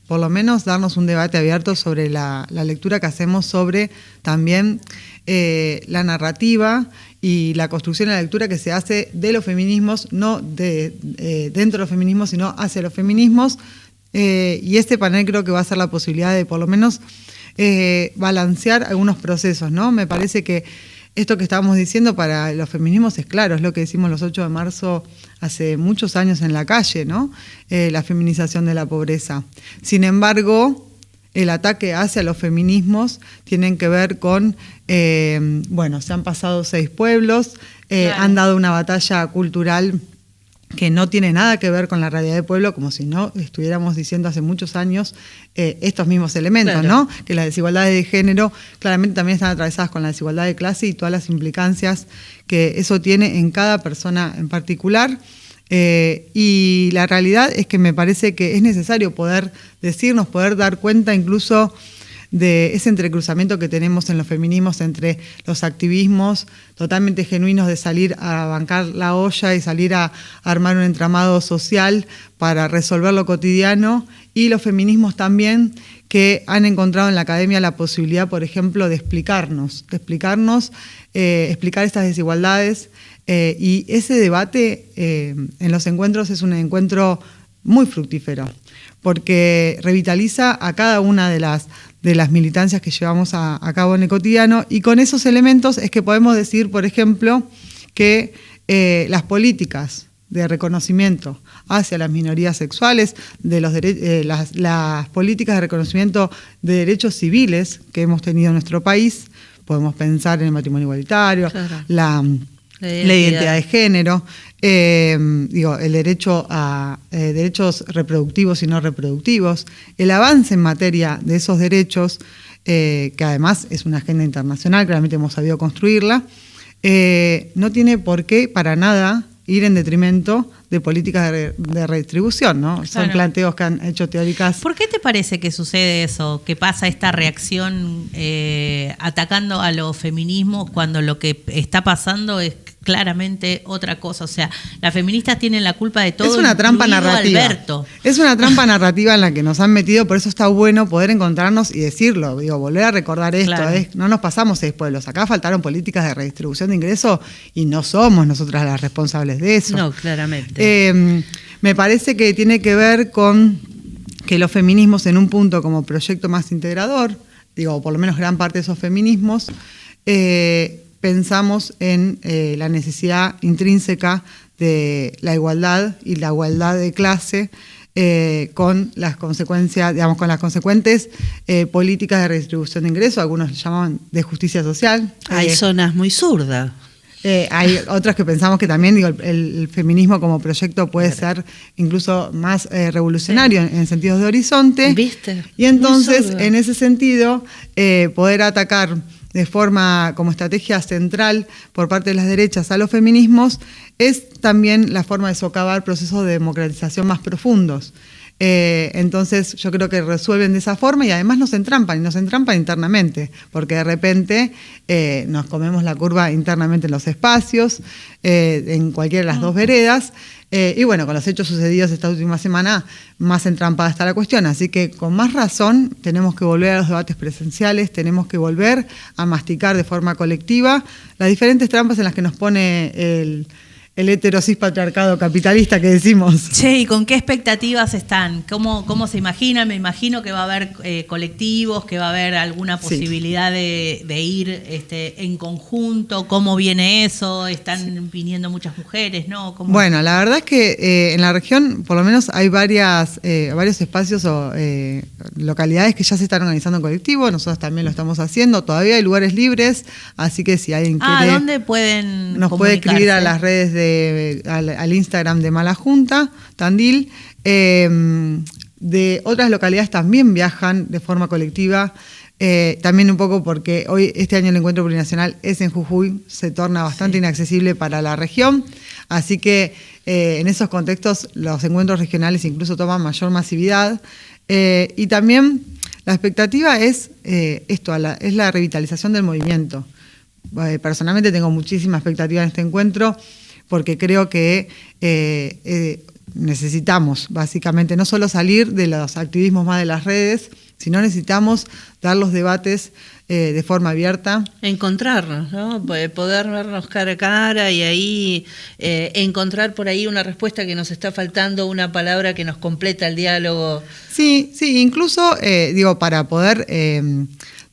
por lo menos, darnos un debate abierto sobre la lectura que hacemos sobre también la narrativa y la construcción de la lectura que se hace de los feminismos, no dentro de los feminismos, sino hacia los feminismos. Y este panel creo que va a ser la posibilidad de, por lo menos, balancear algunos procesos, ¿no? Me parece que esto que estábamos diciendo para los feminismos es claro, es lo que decimos los 8 de marzo hace muchos años en la calle, ¿no? La feminización de la pobreza. Sin embargo, el ataque hacia los feminismos tienen que ver con, se han pasado 6 pueblos, claro, han dado una batalla cultural que no tiene nada que ver con la realidad del pueblo, como si no estuviéramos diciendo hace muchos años estos mismos elementos, claro, ¿no? Que las desigualdades de género claramente también están atravesadas con la desigualdad de clase y todas las implicancias que eso tiene en cada persona en particular. Y la realidad es que me parece que es necesario poder decirnos, poder dar cuenta incluso de ese entrecruzamiento que tenemos en los feminismos entre los activismos totalmente genuinos de salir a bancar la olla y salir a armar un entramado social para resolver lo cotidiano, y los feminismos también que han encontrado en la academia la posibilidad, por ejemplo, de explicar estas desigualdades, y ese debate en los encuentros es un encuentro muy fructífero, porque revitaliza a cada una de las militancias que llevamos a cabo en el cotidiano, y con esos elementos es que podemos decir, por ejemplo, que las políticas de reconocimiento hacia las minorías sexuales, de las políticas de reconocimiento de derechos civiles que hemos tenido en nuestro país, podemos pensar en el matrimonio igualitario, claro, la identidad de género, el derecho a derechos reproductivos y no reproductivos, el avance en materia de esos derechos, que además es una agenda internacional, claramente hemos sabido construirla, no tiene por qué para nada ir en detrimento de políticas de redistribución, ¿no? Claro. Son planteos que han hecho teóricas. ¿Por qué te parece que sucede eso, que pasa esta reacción atacando a los feminismos cuando lo que está pasando es claramente otra cosa? O sea, las feministas tienen la culpa de todo. Es una trampa narrativa. Alberto. Es una trampa narrativa en la que nos han metido, por eso está bueno poder encontrarnos y decirlo. Volver a recordar esto. Claro. No nos pasamos 6 pueblos. Acá faltaron políticas de redistribución de ingresos y no somos nosotras las responsables de eso. No, claramente. Me parece que tiene que ver con que los feminismos en un punto como proyecto más integrador, por lo menos gran parte de esos feminismos, pensamos en la necesidad intrínseca de la igualdad y la igualdad de clase, con las consecuencias, con las consecuentes políticas de redistribución de ingresos, algunos llaman de justicia social. Hay zonas muy zurdas. Hay otras que pensamos que también el feminismo como proyecto puede ser incluso más revolucionario, sí, en sentidos de horizonte. ¿Viste? Y entonces, en ese sentido, poder atacar de forma como estrategia central por parte de las derechas a los feminismos es también la forma de socavar procesos de democratización más profundos. Entonces yo creo que resuelven de esa forma y además nos entrampan internamente, porque de repente nos comemos la curva internamente en los espacios, en cualquiera de las dos veredas, y con los hechos sucedidos esta última semana más entrampada está la cuestión, así que con más razón tenemos que volver a los debates presenciales, tenemos que volver a masticar de forma colectiva las diferentes trampas en las que nos pone el heterosis patriarcado capitalista que decimos. Che, ¿y con qué expectativas están? ¿Cómo se imaginan? Me imagino que va a haber colectivos, que va a haber alguna posibilidad de ir en conjunto. ¿Cómo viene eso? ¿Están viniendo muchas mujeres? ¿No? Bueno, la verdad es que en la región por lo menos hay varios espacios o localidades que ya se están organizando en colectivo. Nosotros también lo estamos haciendo. Todavía hay lugares libres, así que si alguien quiere... ¿Dónde pueden nos puede escribir a las redes al Instagram de Mala Junta, Tandil. De otras localidades también viajan de forma colectiva, también un poco porque este año el encuentro plurinacional es en Jujuy, se torna bastante inaccesible para la región, así que en esos contextos los encuentros regionales incluso toman mayor masividad, y también la expectativa es es la revitalización del movimiento. Personalmente tengo muchísima expectativa en este encuentro, porque creo que necesitamos básicamente no solo salir de los activismos más de las redes, sino necesitamos dar los debates de forma abierta. Encontrarnos, ¿no? Poder vernos cara a cara y ahí encontrar por ahí una respuesta que nos está faltando, una palabra que nos completa el diálogo. Sí, incluso, para poder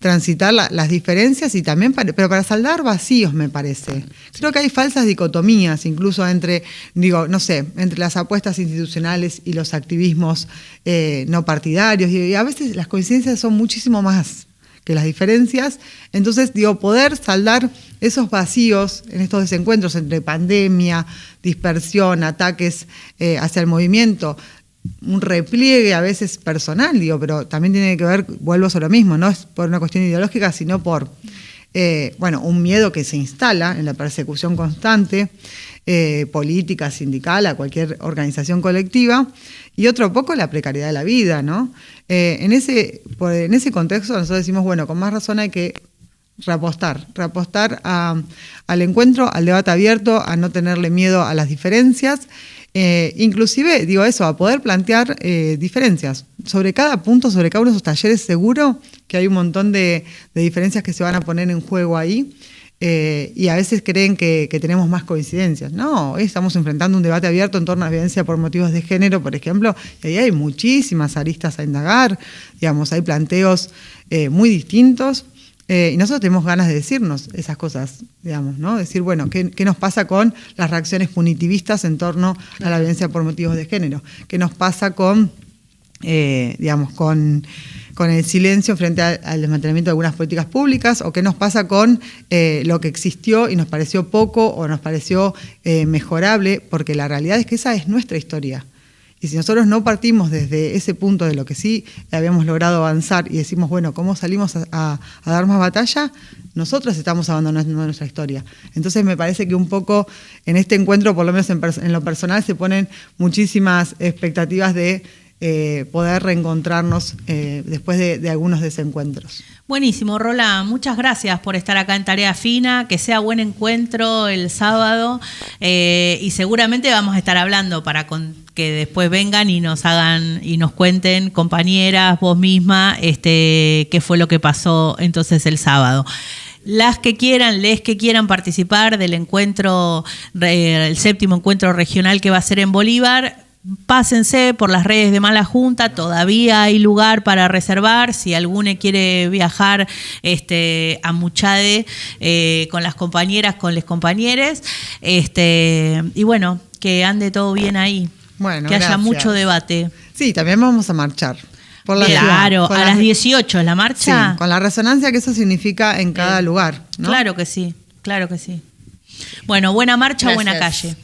transitar las diferencias y también pero para saldar vacíos, me parece. Creo que hay falsas dicotomías, incluso entre las apuestas institucionales y los activismos no partidarios, y a veces las coincidencias son muchísimo más que las diferencias. Entonces, poder saldar esos vacíos en estos desencuentros entre pandemia, dispersión, ataques hacia el movimiento, un repliegue a veces personal, pero también tiene que ver, vuelvo sobre lo mismo, no es por una cuestión ideológica, sino por un miedo que se instala en la persecución constante, política, sindical, a cualquier organización colectiva, y otro poco la precariedad de la vida, ¿no? En ese contexto nosotros decimos, con más razón hay que reapostar al encuentro, al debate abierto, a no tenerle miedo a las diferencias, inclusive, a poder plantear diferencias. Sobre cada punto, sobre cada uno de esos talleres, seguro que hay un montón de diferencias que se van a poner en juego ahí, y a veces creen que tenemos más coincidencias. No, hoy estamos enfrentando un debate abierto en torno a la violencia por motivos de género, por ejemplo, y ahí hay muchísimas aristas a indagar, hay planteos muy distintos. Y nosotros tenemos ganas de decirnos esas cosas, ¿no? Decir, ¿qué nos pasa con las reacciones punitivistas en torno a la violencia por motivos de género? ¿Qué nos pasa con el silencio frente al desmantelamiento de algunas políticas públicas? ¿O qué nos pasa con lo que existió y nos pareció poco o nos pareció mejorable? Porque la realidad es que esa es nuestra historia. Y si nosotros no partimos desde ese punto de lo que sí habíamos logrado avanzar y decimos, ¿cómo salimos a dar más batalla? Nosotros estamos abandonando nuestra historia. Entonces me parece que un poco en este encuentro, por lo menos en lo personal, se ponen muchísimas expectativas de poder reencontrarnos después de algunos desencuentros. Buenísimo, Rola, muchas gracias por estar acá en Tarea Fina, que sea buen encuentro el sábado, y seguramente vamos a estar hablando para que después vengan y nos cuenten, compañeras, vos misma, qué fue lo que pasó entonces el sábado. Les que quieran participar del encuentro, el 7º encuentro regional que va a ser en Bolívar, pásense por las redes de Mala Junta, todavía hay lugar para reservar, si alguno quiere viajar a Muchade con las compañeras, con los compañeros, y que ande todo bien ahí, que haya mucho debate. Sí, también vamos a marchar por la ciudad. A las 18 es la marcha. Sí, con la resonancia que eso significa en cada lugar, ¿no? Claro que sí. Bueno, buena marcha, Gracias. Buena calle.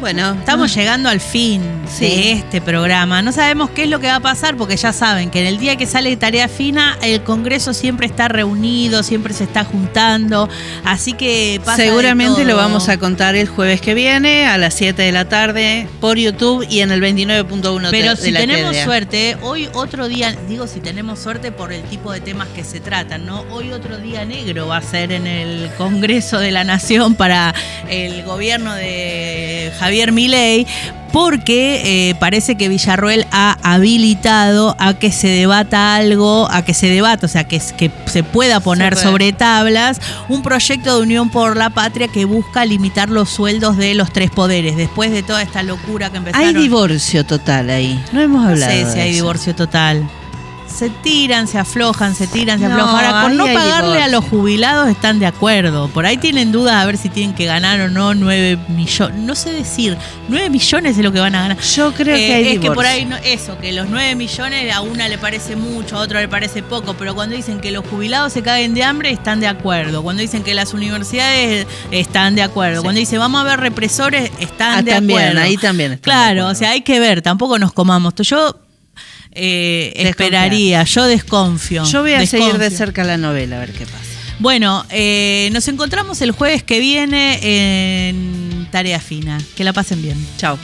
Bueno, estamos llegando al fin de este programa. No sabemos qué es lo que va a pasar porque ya saben que en el día que sale Tarea Fina el Congreso siempre está reunido, siempre se está juntando, así que pasa seguramente lo vamos a contar el jueves que viene a las 7 de la tarde por YouTube y en el 29.1 Pero de si la tenemos TDA. suerte, hoy otro día, digo si tenemos suerte por el tipo de temas que se tratan, ¿no? Hoy otro día negro va a ser en el Congreso de la Nación para el gobierno de Javier Milei, porque parece que Villarroel ha habilitado a que se debata algo, o sea, que se pueda poner sobre tablas un proyecto de Unión por la Patria que busca limitar los sueldos de los 3 poderes, después de toda esta locura que empezaron. Hay divorcio total ahí, no hemos hablado No sé si hay divorcio total. Se tiran, se aflojan, No, Ahora, con ahí no hay pagarle divorcio. a los jubilados están de acuerdo. Por ahí tienen dudas a ver si tienen que ganar o no 9 millones. No sé decir, 9 millones es lo que van a ganar. Yo creo que hay es divorcio. que por ahí, que los 9 millones a una le parece mucho, a otra le parece poco. Pero cuando dicen que los jubilados se caguen de hambre, están de acuerdo. Cuando dicen que las universidades están de acuerdo. Sí. Cuando dicen vamos a ver represores, están de también, acuerdo. ahí también están de Claro, acuerdo. o sea, hay que ver, tampoco nos comamos. Yo esperaría. Yo desconfío. Yo voy a seguir de Desconfío. cerca la novela, a ver qué pasa. Bueno, nos encontramos el jueves que viene en Tarea Fina. Que la pasen bien. Chao.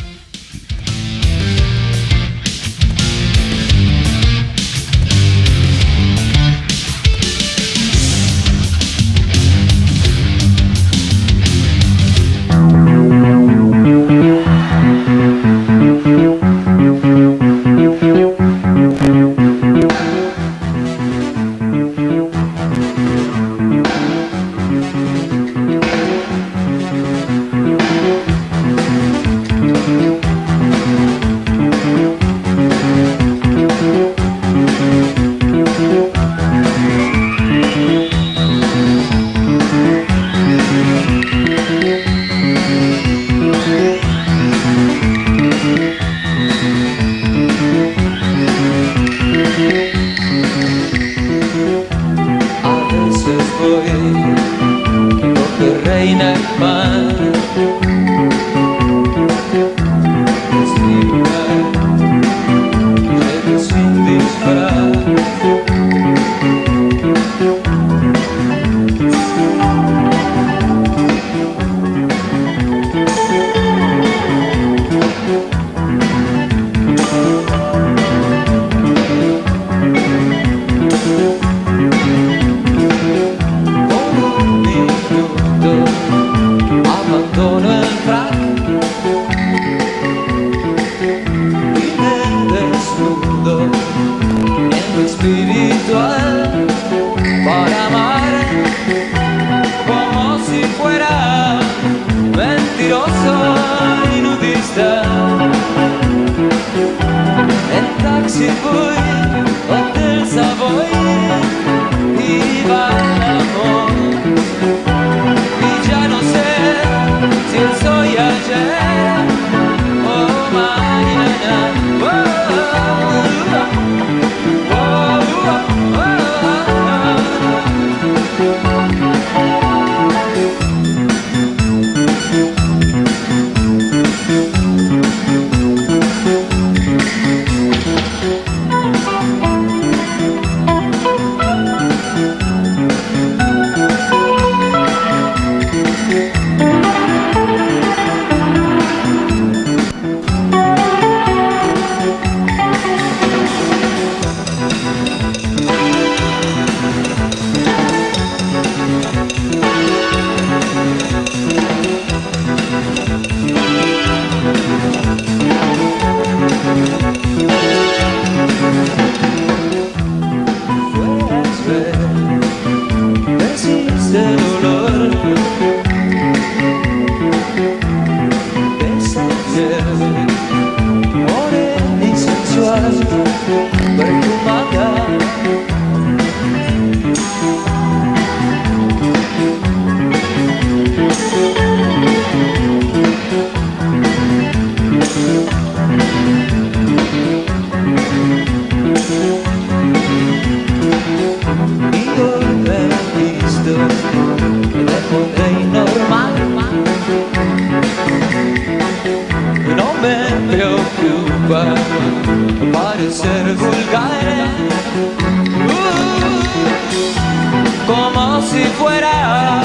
Como si fuera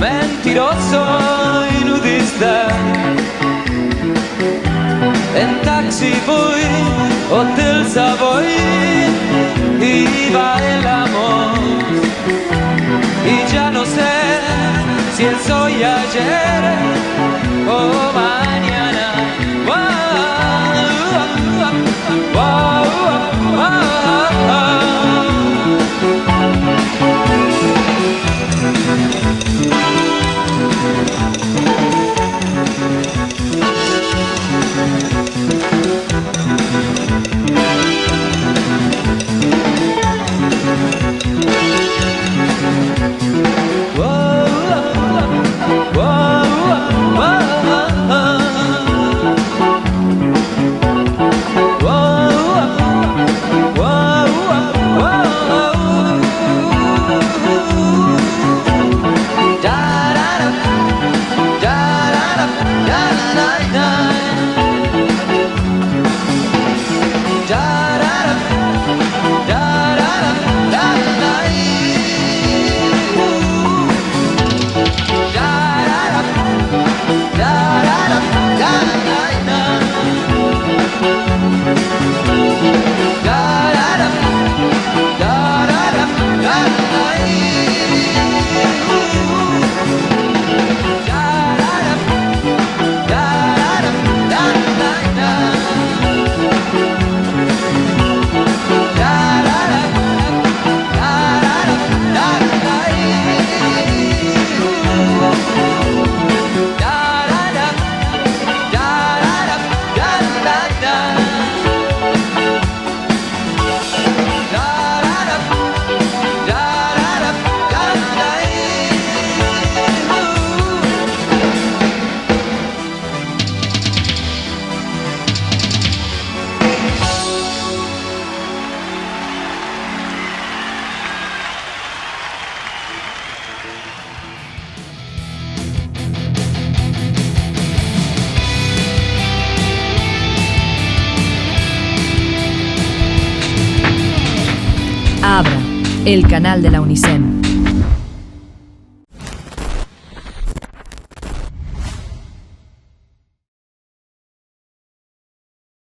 mentiroso y nudista. En taxi fui, Hotel Savoy, y bailamos. Y ya no sé si es hoy, ayer o mañana. Whoa, whoa, whoa, whoa, whoa. el canal de la UNICEN.